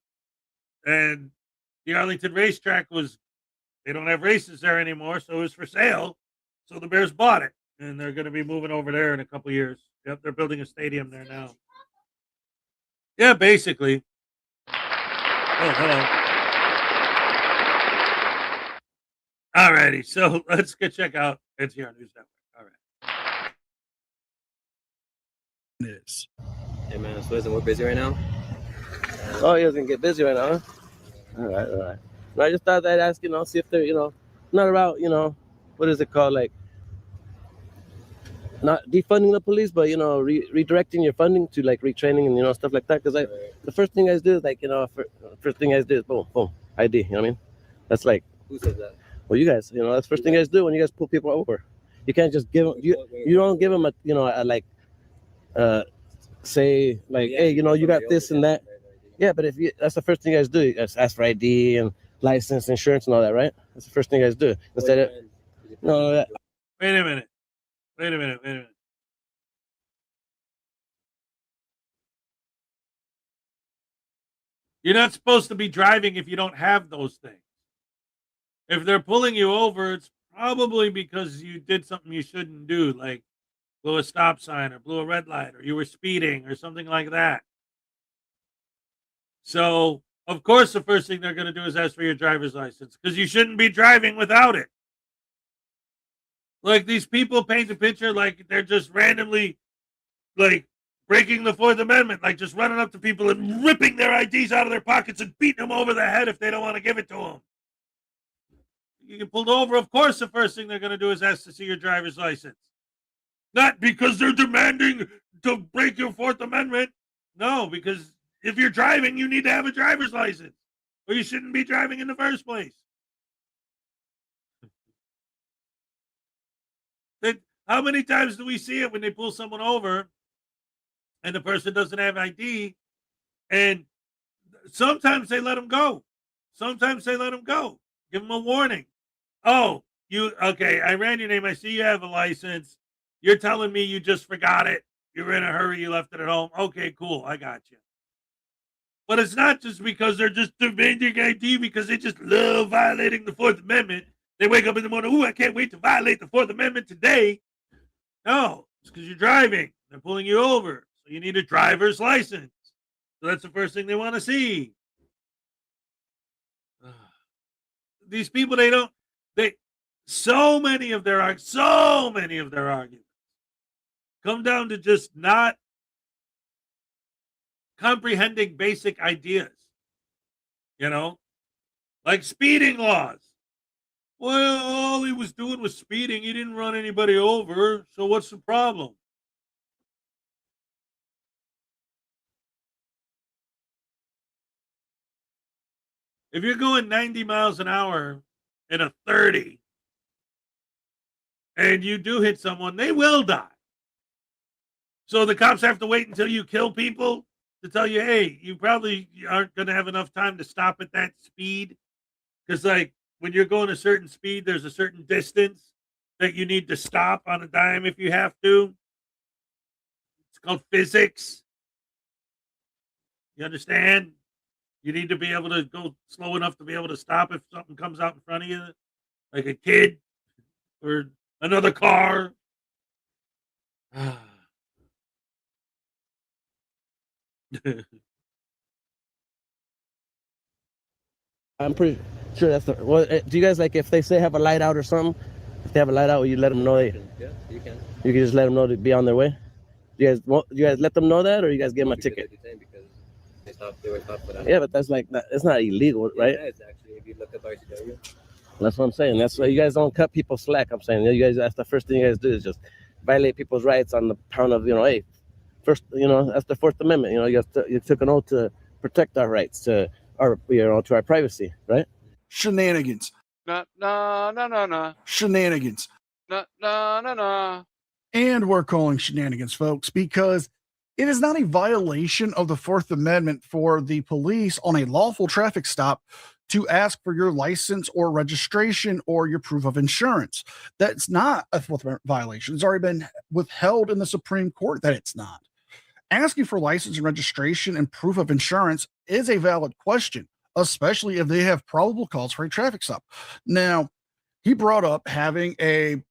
And the Arlington Racetrack they don't have races there anymore, so it was for sale. So the Bears bought it, and they're going to be moving over there in a couple years. Yep, they're building a stadium there now. Yeah, basically. Oh, hello. Alrighty, so let's go check out NCR News Network. All right. Yes. Hey man, so listen, we're busy right now. Oh, he doesn't get busy right now, huh? All right. No, I just thought I'd ask, see if they're, not about, what is it called, like, not defunding the police, but redirecting your funding to like retraining and stuff like that. Because the first thing guys do is like first thing guys do is boom ID. You know what I mean? That's like, who says that? Well, you guys, that's the first thing guys do when you guys pull people over. You can't just give them, you don't give them say like, hey, you got this and that. Yeah, but that's the first thing guys do. You guys ask for ID and license, insurance, and all that, right? That's the first thing guys do. Instead of Wait a minute. You're not supposed to be driving if you don't have those things. If they're pulling you over, it's probably because you did something you shouldn't do, like blew a stop sign or blew a red light or you were speeding or something like that. So, of course, the first thing they're going to do is ask for your driver's license because you shouldn't be driving without it. Like these people paint a picture like they're just randomly like breaking the Fourth Amendment, like just running up to people and ripping their IDs out of their pockets and beating them over the head if they don't want to give it to them. You get pulled over, of course, the first thing they're going to do is ask to see your driver's license. Not because they're demanding to break your Fourth Amendment. No, because if you're driving, you need to have a driver's license or you shouldn't be driving in the first place. How many times do we see it when they pull someone over and the person doesn't have ID? And sometimes they let them go. Sometimes they let them go. Give them a warning. Oh, okay, I ran your name. I see you have a license. You're telling me you just forgot it. You were in a hurry. You left it at home. Okay, cool. I got you. But it's not just because they're just demanding ID because they just love violating the Fourth Amendment. They wake up in the morning, ooh, I can't wait to violate the Fourth Amendment today. No, it's because you're driving. They're pulling you over. So you need a driver's license. So that's the first thing they want to see. these people, so many of their arguments come down to just not comprehending basic ideas. Like speeding laws. Well, all he was doing was speeding. He didn't run anybody over. So what's the problem? If you're going 90 miles an hour in a 30 and you do hit someone, they will die. So the cops have to wait until you kill people to tell you, hey, you probably aren't going to have enough time to stop at that speed. Because, like, when you're going a certain speed, there's a certain distance that you need to stop on a dime if you have to. It's called physics. You understand? You need to be able to go slow enough to be able to stop if something comes out in front of you, like a kid or another car. I'm pretty sure that's the. Well, do you guys like if they say have a light out or something? If they have a light out, will you let them know they? Yeah, you can. You can just let them know to be on their way. Do you guys let them know that, or you guys give them a ticket? Because they were stopped for that. Yeah, but that's like it's not illegal, right? Yeah, it's actually if you look at RCW. That's what I'm saying. That's why you guys don't cut people slack. I'm saying you guys. That's the first thing you guys do is just violate people's rights on the count of hey, first that's the Fourth Amendment. You took an oath to protect our rights to our privacy, right? Shenanigans. No. Shenanigans. No. And we're calling shenanigans, folks, because it is not a violation of the Fourth Amendment for the police on a lawful traffic stop to ask for your license or registration or your proof of insurance. That's not a Fourth Amendment violation. It's already been withheld in the Supreme Court that it's not. Asking for license and registration and proof of insurance is a valid question, especially if they have probable cause for a traffic stop. Now, he brought up having a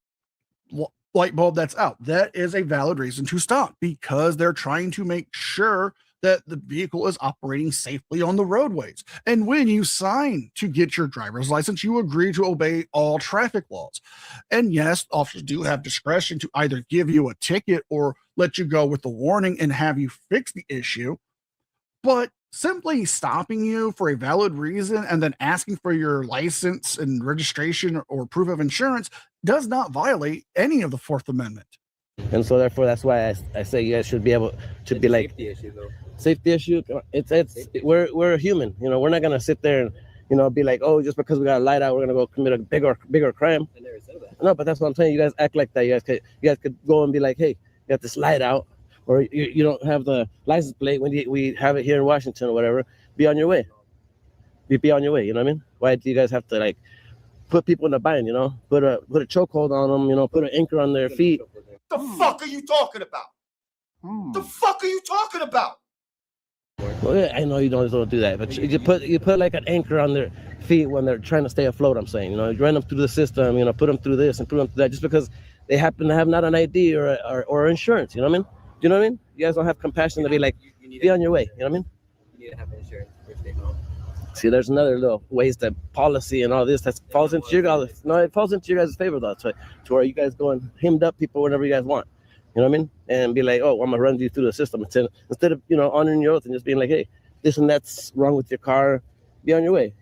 light bulb that's out. That is a valid reason to stop because they're trying to make sure that the vehicle is operating safely on the roadways. And when you sign to get your driver's license, you agree to obey all traffic laws. And yes, officers do have discretion to either give you a ticket or let you go with the warning and have you fix the issue. But simply stopping you for a valid reason and then asking for your license and registration or proof of insurance does not violate any of the Fourth Amendment. And so therefore that's why I say you guys should be able to be like safety issue though. Safety issue. We're human. We're not gonna sit there and be like, oh, just because we got a light out, we're gonna go commit a bigger crime. I never said that. No, but that's what I'm saying. You guys act like that. You guys could go and be like, hey, you got this light out, or you don't have the license plate when we have it here in Washington or whatever. Be on your way. Be on your way. You know what I mean? Why do you guys have to put people in a bind? Put a chokehold on them. Put an anchor on their feet. The fuck are you talking about? The fuck are you talking about? Well, yeah, I know you don't do that, but you put like an anchor on their feet when they're trying to stay afloat. I'm saying, you run them through the system, put them through this and put them through that, just because they happen to have not an ID or insurance. You know what I mean? Do you know what I mean? You guys don't have compassion to be like, be on your way. You know what I mean? You need to have insurance first day home. See, there's another little ways that policy and all this that falls into your guys. No, it falls into your guys' favor though. To where you guys go and hemmed up people whenever you guys want. You know what I mean? And be like, oh, I'm gonna run you through the system instead of honoring your oath and just being like, hey, this and that's wrong with your car. Be on your way.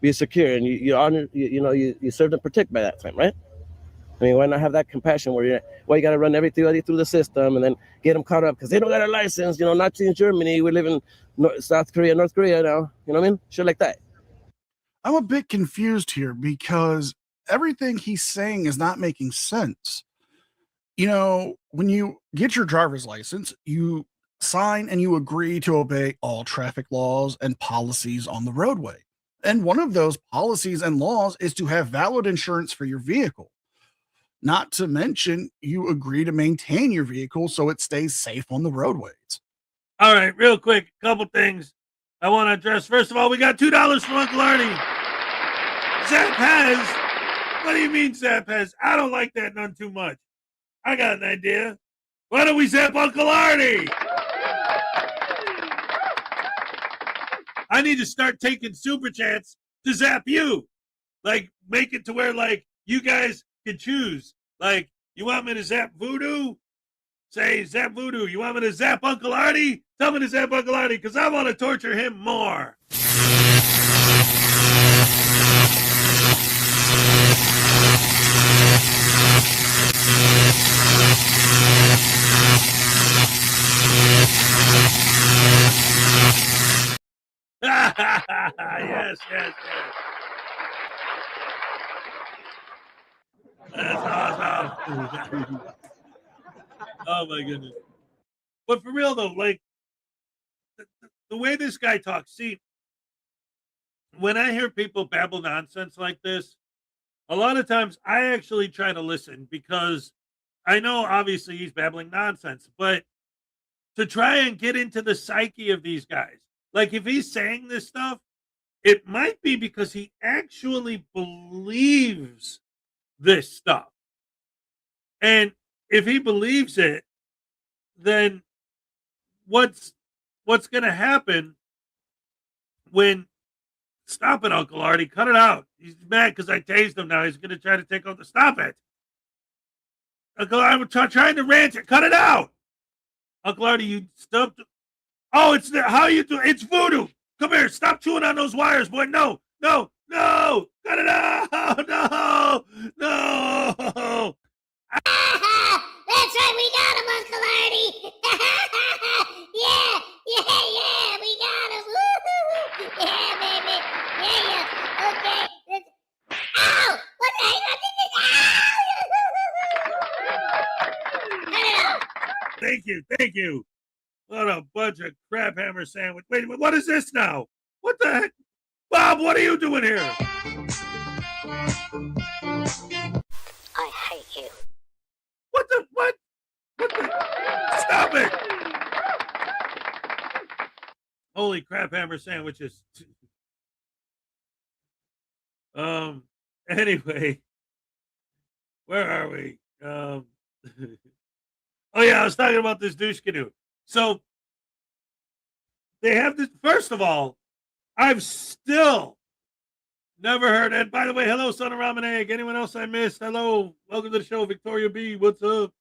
Be secure and you honor. You serve and protect by that time, right? I mean, why not have that compassion where you got to run everybody through the system and then get them caught up because they don't got a license, Nazi in Germany, we live in South Korea, North Korea now, you know what I mean? Shit like that. I'm a bit confused here because everything he's saying is not making sense. When you get your driver's license, you sign and you agree to obey all traffic laws and policies on the roadway. And one of those policies and laws is to have valid insurance for your vehicle. Not to mention, you agree to maintain your vehicle so it stays safe on the roadways. All right, real quick, couple things I want to address. First of all, we got $2 from Uncle Arnie. Zap has. What do you mean, Zap has? I don't like that none too much. I got an idea. Why don't we zap Uncle Arnie? I need to start taking super chats to zap you. Like, make it to where, like, you guys can choose. Like, you want me to zap Voodoo? Say, zap Voodoo. You want me to zap Uncle Artie? Tell me to zap Uncle Artie, because I want to torture him more. Yes, yes, yes. That's awesome. Oh my goodness. But for real though, like the way this guy talks, see, when I hear people babble nonsense like this, a lot of times I actually try to listen because I know obviously he's babbling nonsense, but to try and get into the psyche of these guys, like if he's saying this stuff, it might be because he actually believes this stuff. And if he believes it, then what's going to happen when, stop it, Uncle Artie, cut it out. He's mad because I tased him now. He's going to try to take out the, stop it. Uncle Artie, I'm trying to rant it. Cut it out. Uncle Artie, you stumped. Oh, it's there. How you do? It's Voodoo. Come here. Stop chewing on those wires, boy. No. Cut it out. No. That's right, we got him, Uncle Artie. Yeah, we got him. Woo-hoo-hoo. Yeah, baby. Yeah. Okay. Ow! What the heck? Ow! Cut it out. Thank you. What a bunch of crap hammer sandwich. Wait, what is this now? What the heck? Bob, what are you doing here? I hate you. What the? Stop it! Holy crap hammer sandwiches. Anyway, where are we? Oh yeah, I was talking about this douche canoe. So they have this. First of all, I've still never heard. And by the way, hello, son of ramen egg. Anyone else I missed? Hello, welcome to the show, Victoria B. What's up?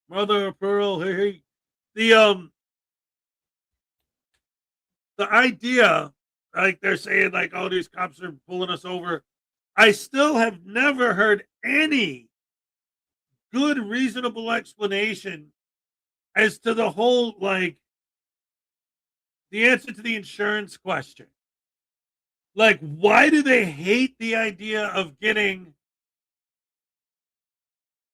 Mother of Pearl. Hey. The idea, like they're saying, like, oh, these cops are pulling us over. I still have never heard any good, reasonable explanation as to the whole, like, the answer to the insurance question. Like, why do they hate the idea of getting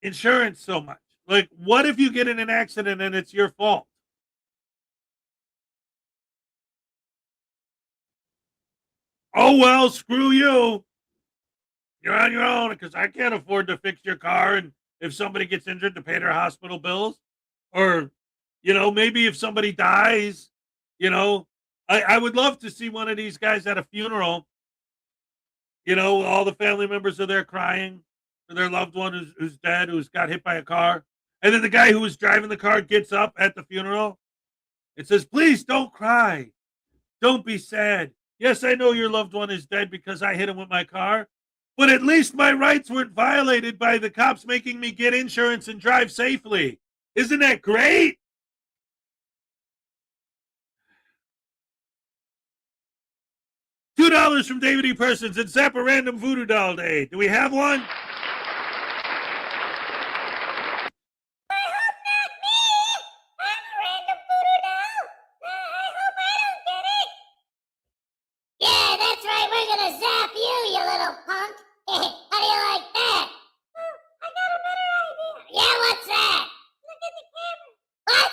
insurance so much? Like, what if you get in an accident and it's your fault? Oh, well, screw you. You're on your own because I can't afford to fix your car. And if somebody gets injured, to pay their hospital bills. Or, maybe if somebody dies, I would love to see one of these guys at a funeral. All the family members are there crying for their loved one who's dead, who's got hit by a car. And then the guy who was driving the car gets up at the funeral and says, please don't cry. Don't be sad. Yes, I know your loved one is dead because I hit him with my car, but at least my rights weren't violated by the cops making me get insurance and drive safely. Isn't that great? $2 from David E. Persons and zap a random voodoo doll day. Do we have one? Yeah, that's right. We're gonna zap you, you little punk. How do you like that? I got a better idea. Yeah, what's that? Look at the camera. What?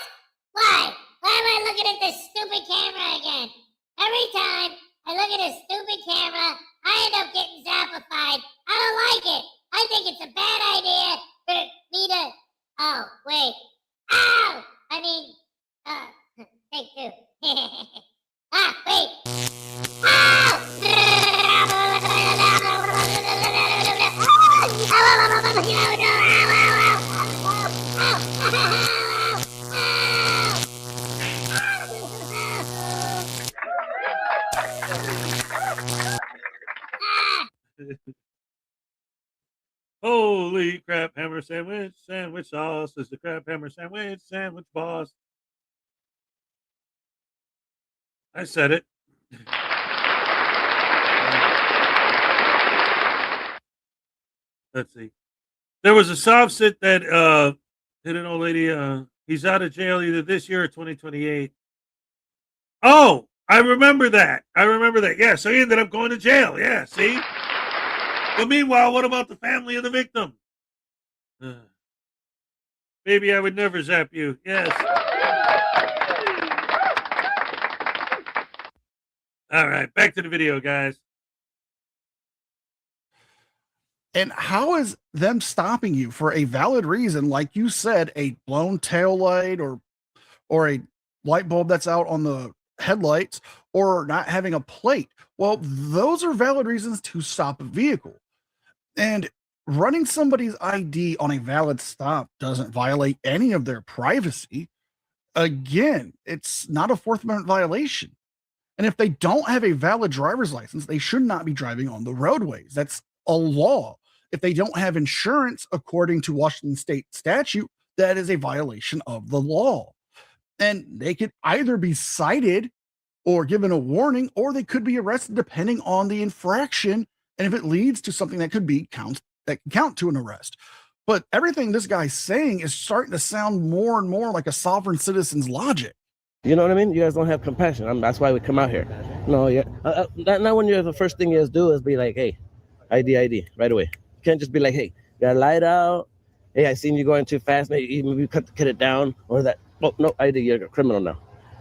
Why? Why am I looking at this stupid camera again? Every time I look at this stupid camera, I end up getting zappified. I don't like it. I think it's a bad idea for me to... Oh, wait. Ow! I mean, take two. Wait. Holy crap hammer sandwich, sandwich sauce is the crap hammer sandwich, sandwich boss. I said it. Let's see. There was a soft sit that hit an old lady. He's out of jail either this year or 2028. Oh, I remember that. Yeah, so he ended up going to jail. Yeah, see? But meanwhile, what about the family of the victim? Baby, I would never zap you. Yes. All right, back to the video, guys. And how is them stopping you for a valid reason, like you said, a blown tail light or a light bulb that's out on the headlights or not having a plate? Well, those are valid reasons to stop a vehicle. And running somebody's ID on a valid stop doesn't violate any of their privacy. Again, it's not a Fourth Amendment violation. And if they don't have a valid driver's license, they should not be driving on the roadways. That's a law. If they don't have insurance, according to Washington state statute, that is a violation of the law. And they could either be cited or given a warning, or they could be arrested depending on the infraction. And if it leads to something that could be that can count to an arrest. But everything this guy's saying is starting to sound more and more like a sovereign citizen's logic. You know what I mean? You guys don't have compassion. That's why we come out here. No, yeah. Not when you're the first thing you guys do is be like, hey, ID, right away. You can't just be like, hey, got a light out. Hey, I seen you going too fast. Maybe you cut it down or that. Oh, no, ID, you're a criminal now.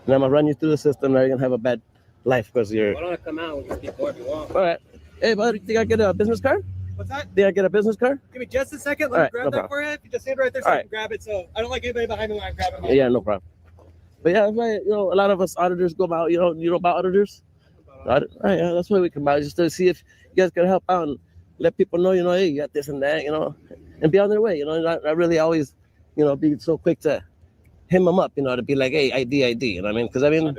And I'm going to run you through the system. Now you're going to have a bad life because you're. Why don't I come out and just be bored if you want? All right. Hey, buddy, think I get a business card? What's that? Did I get a business card? Give me just a second. Let me grab that for you. If you just stand right there so I can grab it. So I don't like anybody behind me when I'm grabbing it. Yeah, no problem. But yeah, that's why, a lot of us auditors go about, you know about auditors? Right, yeah, that's why we come out, just to see if you guys can help out and let people know, hey, you got this and that, and be on their way, not really always, be so quick to him them up, to be like, hey, ID, you know what I mean? Because I mean,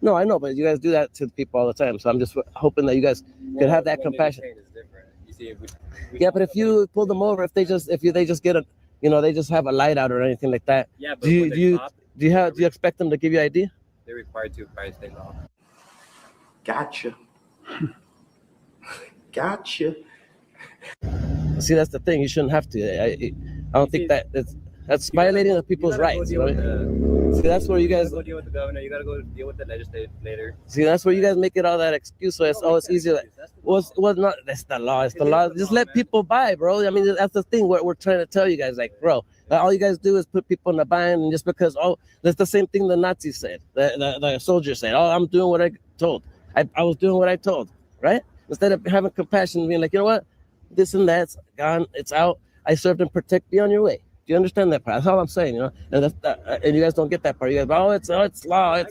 no, I know, but you guys do that to people all the time. So I'm just hoping that you guys could have that compassion. Yeah, but if you pull them over, if they just get they just have a light out or anything like that. Yeah, but do you expect them to give you ID? They're required to by state law. Gotcha. Gotcha. See, that's the thing. You shouldn't have to. I don't think that's violating the people's rights. See, that's where you guys go deal with the governor. You gotta go deal with the legislator. See, that's where you guys make it all that excuse. So it's easier. Well, not that's the law. It's the law. Just let people buy, bro. I mean, that's the thing. We're trying to tell you guys, like, bro, all you guys do is put people in the bind, and just because that's the same thing the Nazis said, the soldiers said. Oh, I'm doing what I told. I was doing what I told, right? Instead of having compassion and being like, you know what, this and that's gone, it's out. I served and protect. Be on your way. Do you understand that part? That's all I'm saying, And and you guys don't get that part. You guys, it's law.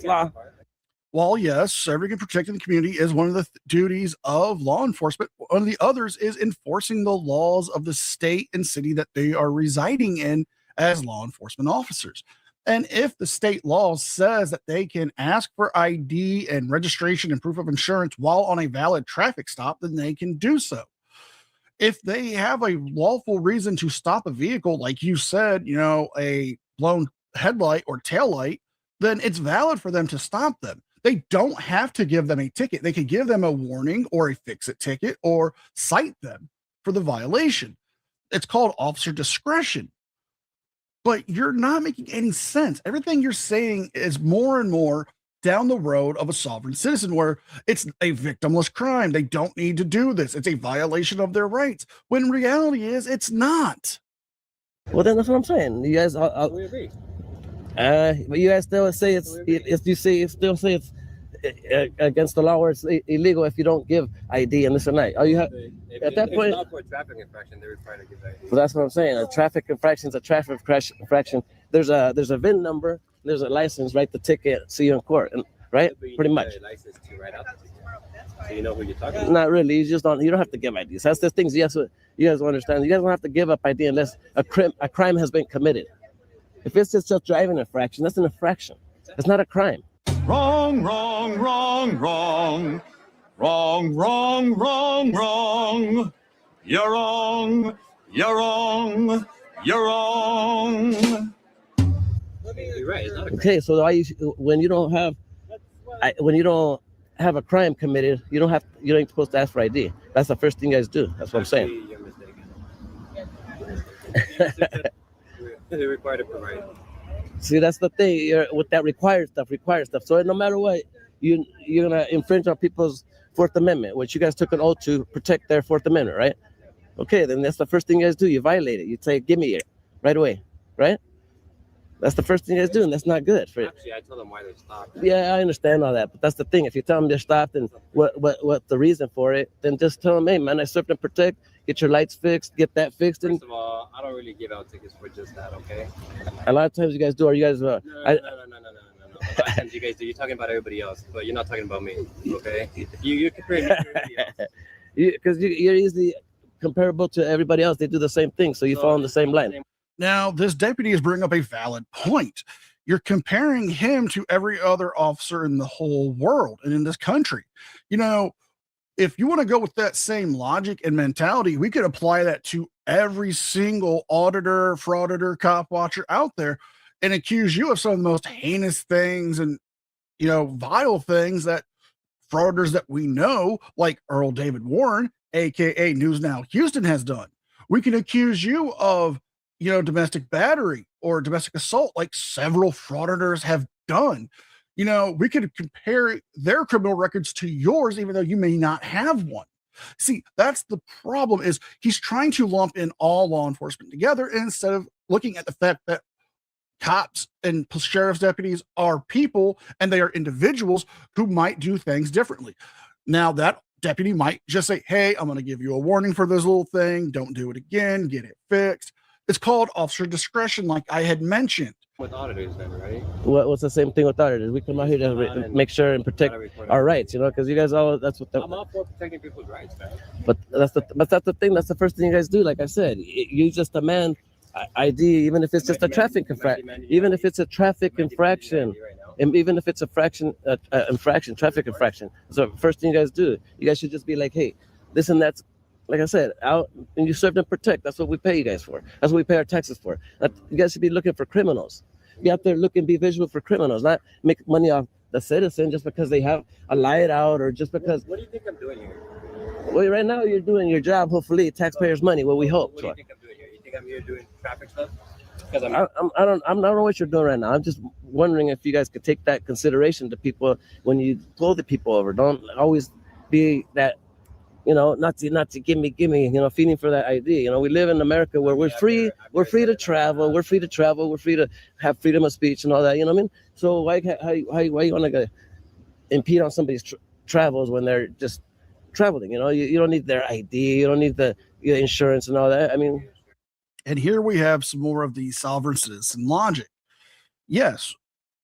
While yes, serving and protecting the community is one of the duties of law enforcement, one of the others is enforcing the laws of the state and city that they are residing in as law enforcement officers. And if the state law says that they can ask for ID and registration and proof of insurance while on a valid traffic stop, then they can do so. If they have a lawful reason to stop a vehicle, like you said, a blown headlight or tail light, then it's valid for them to stop them. They don't have to give them a ticket. They could give them a warning or a fix-it ticket or cite them for the violation. It's called officer discretion. But you're not making any sense. Everything you're saying is more and more down the road of a sovereign citizen where it's a victimless crime. They don't need to do this. It's a violation of their rights. When reality is, it's not. Well, then that's what I'm saying. You guys, We agree. but you guys still say it's against the law, or it's illegal if you don't give ID and this and that. All you have at that point. If it's not for a traffic infraction, they're required to give ID. So that's what I'm saying. A traffic infraction is a traffic infraction. There's a VIN number. There's a license. Write the ticket. See you in court. And right, pretty much. License to write out the ticket. So you know who you're talking about. Not really. You don't have to give IDs. That's the things. Yes, you guys don't understand. You guys don't have to give up ID unless a crime has been committed. If it's just a driving infraction, that's an infraction. It's not a crime. Wrong. Wrong, wrong, wrong, wrong. You're wrong. You're wrong. You're wrong. You're right. It's not a crime. Okay, so when you don't have a crime committed, you ain't supposed to ask for ID. That's the first thing you guys do. That's what I'm saying. You're mistaken. They're required to provide. See, that's the thing. With that required stuff. So no matter what, you're gonna infringe on people's Fourth Amendment, which you guys took an oath to protect their Fourth Amendment, right? Okay, then that's the first thing you guys do. You violate it. You say, "Give me it," right away, right? That's the first thing you guys do, and that's not good for you. Actually, I told them why they stopped. Yeah, I understand all that, but that's the thing. If you tell them they're stopped and what's the reason for it, then just tell them, "Hey, man, I served and protect. Get your lights fixed. Get that fixed." And First of all, I don't really give out tickets for just that, okay? a lot of times you guys do. Are you guys? No. A lot of times you guys do. You're talking about everybody else, but you're not talking about me, okay? You're comparing me to everybody else. Because you're easily comparable to everybody else. They do the same thing, so you fall in the same line. Now, this deputy is bringing up a valid point. You're comparing him to every other officer in the whole world and in this country. You know, if you want to go with that same logic and mentality, we could apply that to every single auditor, frauditor, cop watcher out there and accuse you of some of the most heinous things and, you know, vile things that frauditors that we know, like Earl David Warren, aka News Now Houston, has done. We can accuse you of, you know, domestic battery or domestic assault, like several frauditors have done. You know, we could compare their criminal records to yours, even though you may not have one. See, that's the problem, is he's trying to lump in all law enforcement together instead of looking at the fact that cops and sheriff's deputies are people and they are individuals who might do things differently. Now, that deputy might just say, "Hey, I'm going to give you a warning for this little thing. Don't do it again. Get it fixed." It's called officer discretion, like I had mentioned. With auditors, then, right? What's the same thing with auditors? We come out here to make sure and protect our rights, you know, because you guys that's what I'm all for protecting people's rights, man. But that's the thing. That's the first thing you guys do. Like I said, you just demand ID, even if it's just a traffic infraction, even if it's a traffic infraction, and even if it's a traffic infraction. So first thing you guys do, you guys should just be like, "Hey, this and that's." Like I said, out and you serve and protect. That's what we pay you guys for. That's what we pay our taxes for. You guys should be looking for criminals. Be out there looking, be visual for criminals, not make money off the citizen just because they have a light out or just because. What do you think I'm doing here? Well, right now you're doing your job. Hopefully, taxpayers' money. What we hope. What do you think I'm doing here? You think I'm here doing traffic stuff? Because I don't know what you're doing right now. I'm just wondering if you guys could take that consideration to people when you pull the people over. Don't always be that. You know, not to give me, you know, feeding for that ID. You know, we live in America where we're free to travel, we're free to have freedom of speech and all that. You know what I mean? So why you want to impede on somebody's travels when they're just traveling? You know, you don't need their ID, you don't need the insurance and all that. I mean, and here we have some more of the sovereign citizen logic. Yes,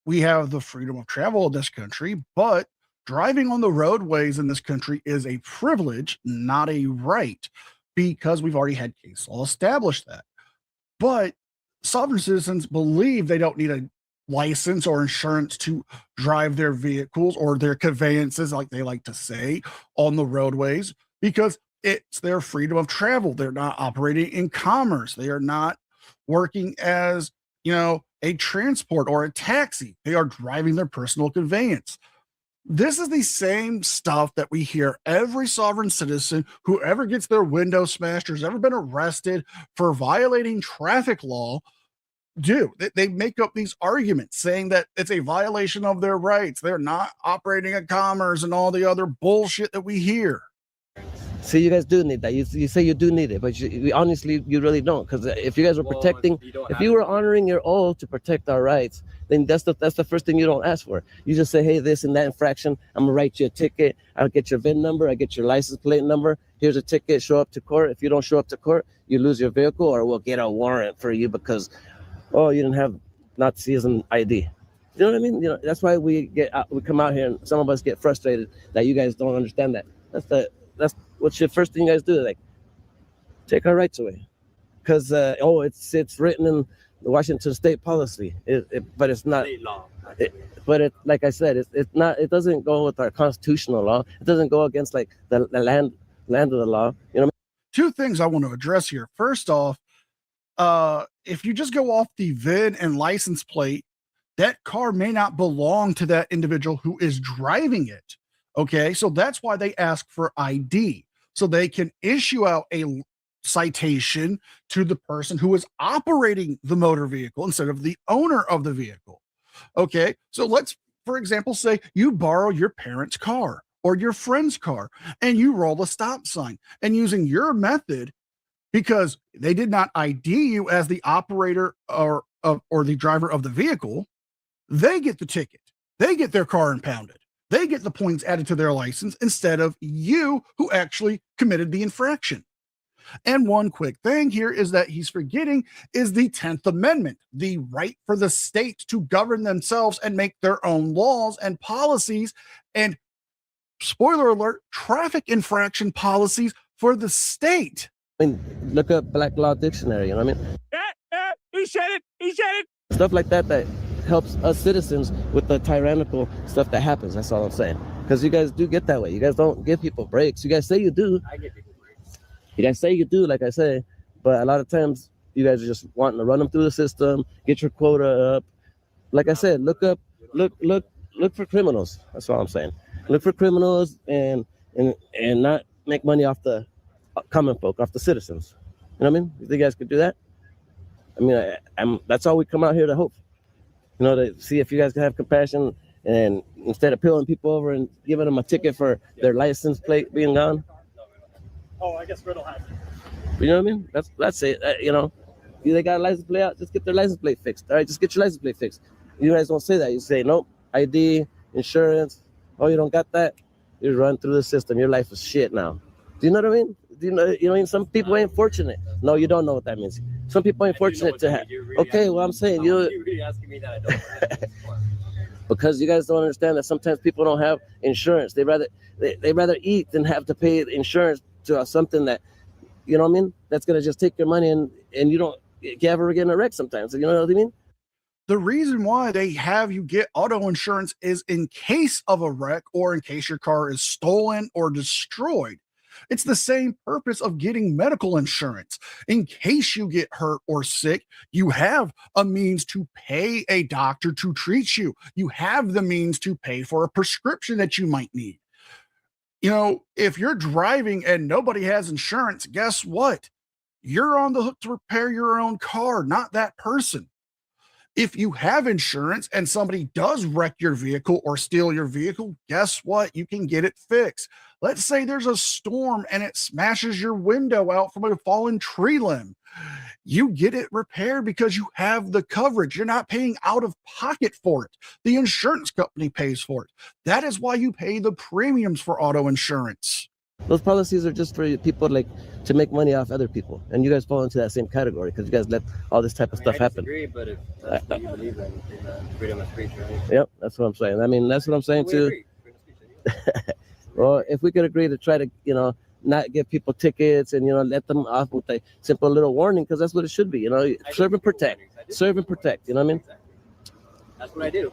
we have the freedom of travel in this country, but driving on the roadways in this country is a privilege, not a right, because we've already had case law establish that. But sovereign citizens believe they don't need a license or insurance to drive their vehicles or their conveyances, like they like to say, on the roadways, because it's their freedom of travel. They're not operating in commerce. They are not working as, you know, a transport or a taxi. They are driving their personal conveyance. This is the same stuff that we hear every sovereign citizen who ever gets their window smashed or has ever been arrested for violating traffic law do. They make up these arguments saying that it's a violation of their rights. They're not operating in commerce and all the other bullshit that we hear. See, you guys do need that. You say you do need it, but honestly, you really don't. Because if you guys were protecting, if you were honoring your oath to protect our rights, then that's the first thing you don't ask for. You just say, "Hey, this and that infraction, I'm gonna write you a ticket. I'll get your VIN number. I get your license plate number. Here's a ticket. Show up to court. If you don't show up to court, you lose your vehicle, or we'll get a warrant for you because, oh, you didn't have Nazism ID." You know what I mean? You know, that's why we come out here and some of us get frustrated that you guys don't understand that. That's what's your first thing you guys do, like take our rights away, because it's written in Washington state policy. But it's not. State law. But like I said, it's not. It doesn't go with our constitutional law. It doesn't go against like the land of the law. You know. Two things I want to address here. First off, if you just go off the VIN and license plate, that car may not belong to that individual who is driving it. Okay, so that's why they ask for ID, so they can issue out a citation to the person who is operating the motor vehicle instead of the owner of the vehicle. Okay, so let's, for example, say you borrow your parents' car or your friend's car and you roll a stop sign, and using your method, because they did not ID you as the operator or the driver of the vehicle, they get the ticket. They get their car impounded. They get the points added to their license instead of you, who actually committed the infraction. And one quick thing here is that he's forgetting is the 10th Amendment, the right for the state to govern themselves and make their own laws and policies, and spoiler alert, traffic infraction policies for the state. I mean, look up Black Law Dictionary. You know what I mean? He said it. He said it. Stuff like that helps us citizens with the tyrannical stuff that happens. That's all I'm saying. Because you guys do get that way. You guys don't give people breaks. You guys say you do. I give people breaks. You guys say you do, like I say, but a lot of times you guys are just wanting to run them through the system, get your quota up. Like I said, look for criminals. That's all I'm saying. Look for criminals and not make money off the common folk, off the citizens. You know what I mean? You think you guys could do that? I mean, that's all we come out here to hope. You know, to see if you guys can have compassion, and instead of pulling people over and giving them a ticket for their license plate being gone. Oh, I guess Riddle has it. You know what I mean? That's it. You know, they got a license plate out, just get their license plate fixed. All right, just get your license plate fixed. You guys don't say that. You say, nope, ID, insurance. Oh, you don't got that? You run through the system. Your life is shit now. Do you know what I mean? Do you know what I mean? Some people ain't fortunate. No, you don't know what that means. Some people ain't fortunate to have. Okay, well, I'm saying you're really asking me that. I don't. Because you guys don't understand that sometimes people don't have insurance. They rather eat than have to pay insurance to something that, you know what I mean? That's gonna just take your money and you ever get in a wreck sometimes. You know what I mean? The reason why they have you get auto insurance is in case of a wreck or in case your car is stolen or destroyed. It's the same purpose of getting medical insurance. In case you get hurt or sick, you have a means to pay a doctor to treat you. You have the means to pay for a prescription that you might need. You know, if you're driving and nobody has insurance, guess what? You're on the hook to repair your own car, not that person. If you have insurance and somebody does wreck your vehicle or steal your vehicle, guess what? You can get it fixed. Let's say there's a storm and it smashes your window out from a fallen tree limb. You get it repaired because you have the coverage. You're not paying out of pocket for it. The insurance company pays for it. That is why you pay the premiums for auto insurance. Those policies are just for people to make money off other people, and you guys fall into that same category because you guys let all this type of stuff happen. I disagree, but if that's what you believe in freedom of speech, right? Yep, that's what I'm saying. I mean, that's what I'm saying too. Well, if we could agree to try to, not give people tickets and let them off with a simple little warning, because that's what it should be. Serve and protect. Serve and protect. You know what I mean? That's what I do.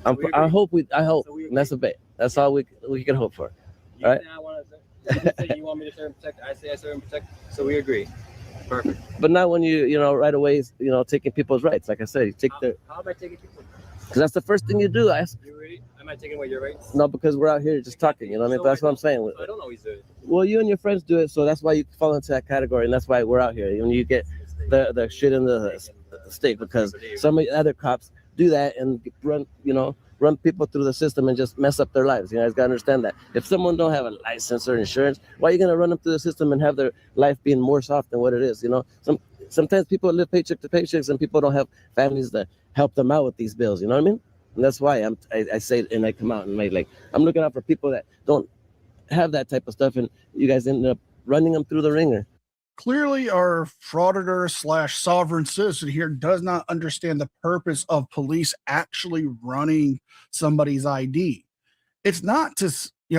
I hope, and that's a bet. That's all we can hope for. You all right. You say you want me to serve and protect. I say I serve and protect. So we agree. Perfect. But not when you right away, taking people's rights. Like I said, you take How am I taking people? Because that's the first thing you do. You really? Am I taking away your rights? No, because we're out here just talking. You know what I mean? That's what I'm saying. I don't always do it. Well, you and your friends do it, so that's why you fall into that category, and that's why we're out here. When you get the shit in the state, because some of the other cops do that and run people through the system and just mess up their lives. You guys gotta understand that. If someone don't have a license or insurance, why are you gonna run them through the system and have their life being more soft than what it is? Sometimes people live paycheck to paychecks and people don't have families to help them out with these bills. You know what I mean? And that's why I say, and I come out and I'm looking out for people that don't have that type of stuff, and you guys end up running them through the ringer. Clearly, our frauditor / sovereign citizen here does not understand the purpose of police actually running somebody's ID. It's not to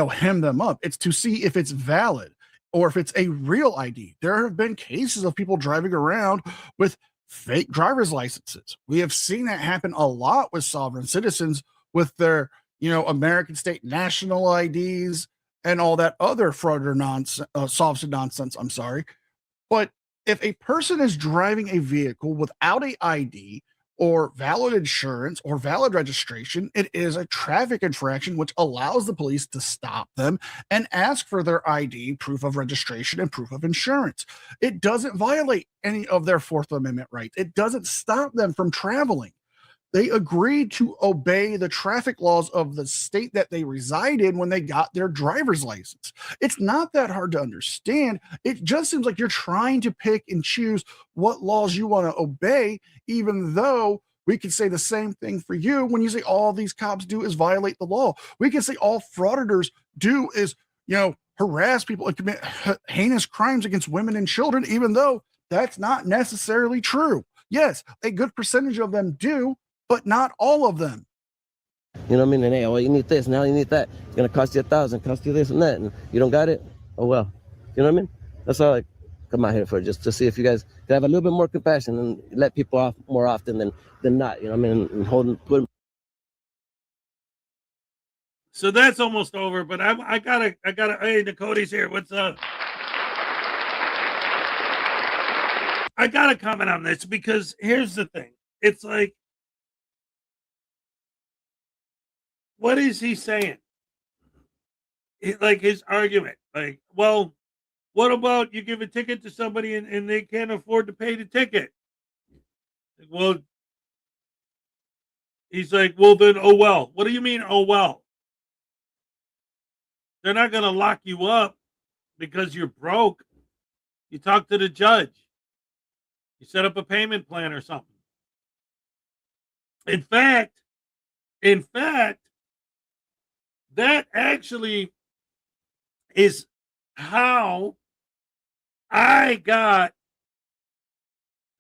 hem them up. It's to see if it's valid or if it's a real ID. There have been cases of people driving around with fake driver's licenses. We have seen that happen a lot with sovereign citizens with their, American state national IDs and all that other frauder nonsense, sovereign nonsense. I'm sorry. But if a person is driving a vehicle without a ID or valid insurance or valid registration, it is a traffic infraction, which allows the police to stop them and ask for their ID, proof of registration, and proof of insurance. It doesn't violate any of their Fourth Amendment rights. It doesn't stop them from traveling. They agreed to obey the traffic laws of the state that they reside in when they got their driver's license. It's not that hard to understand. It just seems like you're trying to pick and choose what laws you want to obey, even though we can say the same thing for you when you say all these cops do is violate the law. We can say all frauditors do is, harass people and commit heinous crimes against women and children, even though that's not necessarily true. Yes, a good percentage of them do, but not all of them. You know what I mean? And hey, you need this, now you need that. It's gonna cost you $1,000, cost you this and that, and you don't got it. Oh well. You know what I mean? That's all I come out here for, just to see if you guys can have a little bit more compassion and let people off more often than not. You know what I mean? And put. So that's almost over, but I gotta. Hey, Nicode's here. What's up? I gotta comment on this because here's the thing. It's like, what is he saying? Like his argument, like, well, what about you give a ticket to somebody and they can't afford to pay the ticket? Well, he's like, well, then, oh, well. What do you mean, oh, well? They're not going to lock you up because you're broke. You talk to the judge. You set up a payment plan or something. In fact, that actually is how I got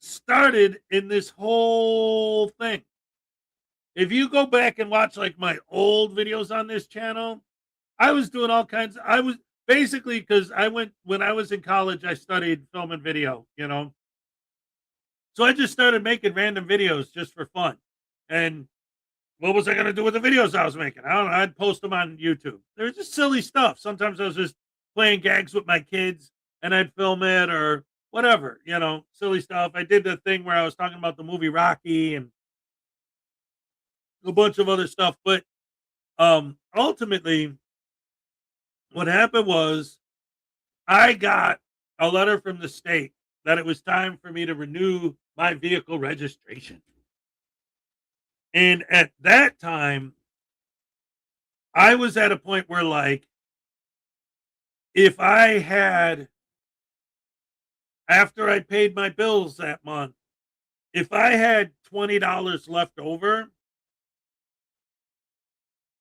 started in this whole thing. If you go back and watch like my old videos on this channel, I was doing all kinds. I was basically, because when I was in college, I studied film and video, So I just started making random videos just for fun. And what was I going to do with the videos I was making? I don't know. I'd post them on YouTube. They were just silly stuff. Sometimes I was just playing gags with my kids and I'd film it or whatever, silly stuff. I did the thing where I was talking about the movie Rocky and a bunch of other stuff. But ultimately, what happened was I got a letter from the state that it was time for me to renew my vehicle registration. And at that time, I was at a point where, like, if I had, after I paid my bills that month, if I had $20 left over,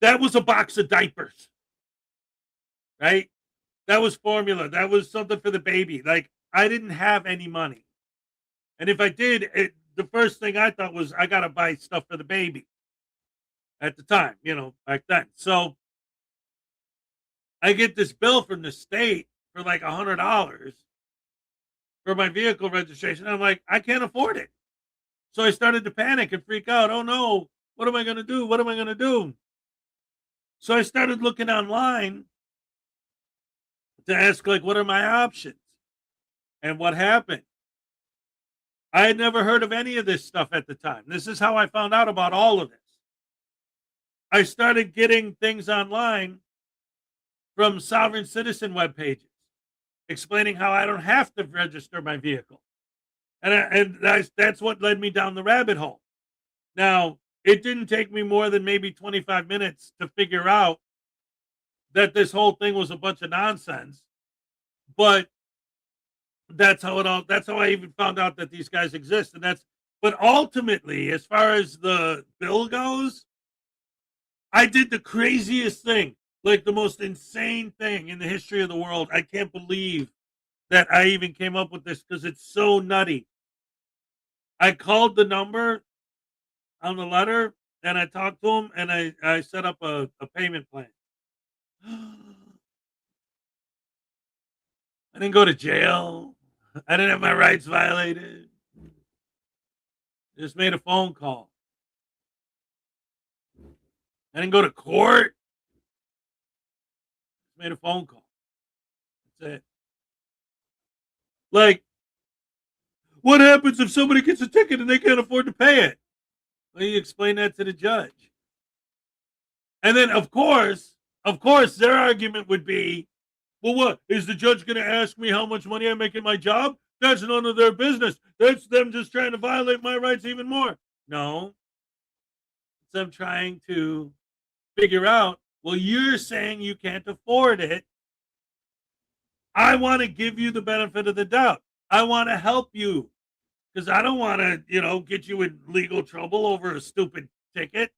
that was a box of diapers, right? That was formula. That was something for the baby. Like, I didn't have any money. And if I did, the first thing I thought was I got to buy stuff for the baby at the time, back then. So I get this bill from the state for like $100 for my vehicle registration. I'm like, I can't afford it. So I started to panic and freak out. Oh no, what am I going to do? What am I going to do? So I started looking online to ask, like, what are my options? And what happened? I had never heard of any of this stuff at the time. This is how I found out about all of this. I started getting things online from sovereign citizen web pages explaining how I don't have to register my vehicle. And that's what led me down the rabbit hole. Now, it didn't take me more than maybe 25 minutes to figure out that this whole thing was a bunch of nonsense. But that's how I even found out that these guys exist. But ultimately, as far as the bill goes, I did the craziest thing, like the most insane thing in the history of the world. I can't believe that I even came up with this because it's so nutty. I called the number on the letter and I talked to him and I set up a payment plan. I didn't go to jail. I didn't have my rights violated. Just made a phone call. I didn't go to court. Just made a phone call. That's it. Like, what happens if somebody gets a ticket and they can't afford to pay it? Well, you explain that to the judge. And then, of course, their argument would be, well, what? Is the judge going to ask me how much money I make in my job? That's none of their business. That's them just trying to violate my rights even more. No. It's them trying to figure out, well, you're saying you can't afford it. I want to give you the benefit of the doubt. I want to help you because I don't want to, get you in legal trouble over a stupid ticket.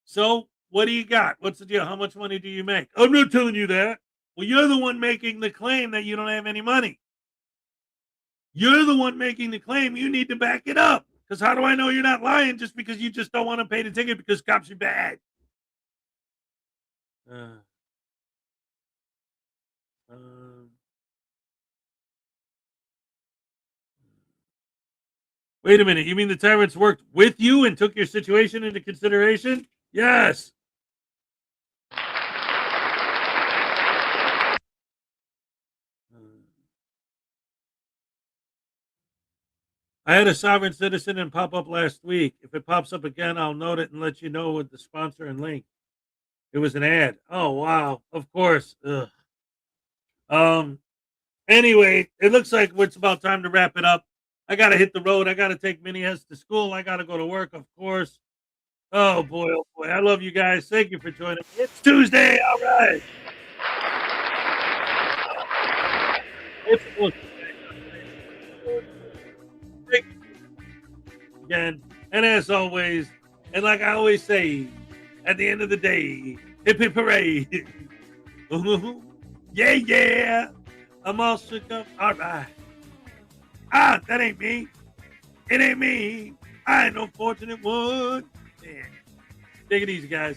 So what do you got? What's the deal? How much money do you make? I'm not telling you that. Well, you're the one making the claim that you don't have any money. You're the one making the claim. You need to back it up. Because how do I know you're not lying just because you just don't want to pay the ticket because cops are bad? Wait a minute. You mean the tyrants worked with you and took your situation into consideration? Yes. I had a sovereign citizen and pop up last week. If it pops up again, I'll note it and let you know with the sponsor and link. It was an ad. Oh, wow. Of course. Ugh. Anyway, it looks like it's about time to wrap it up. I got to hit the road. I got to take Minnie Hess to school. I got to go to work, of course. Oh, boy. Oh, boy. I love you guys. Thank you for joining me. It's Tuesday. All right. Again, and as always, and like I always say, at the end of the day, hip hip hooray. Yeah, yeah. I'm all shook up. All right. Ah, that ain't me. It ain't me. I ain't no fortunate one. Yeah. Take it easy, guys.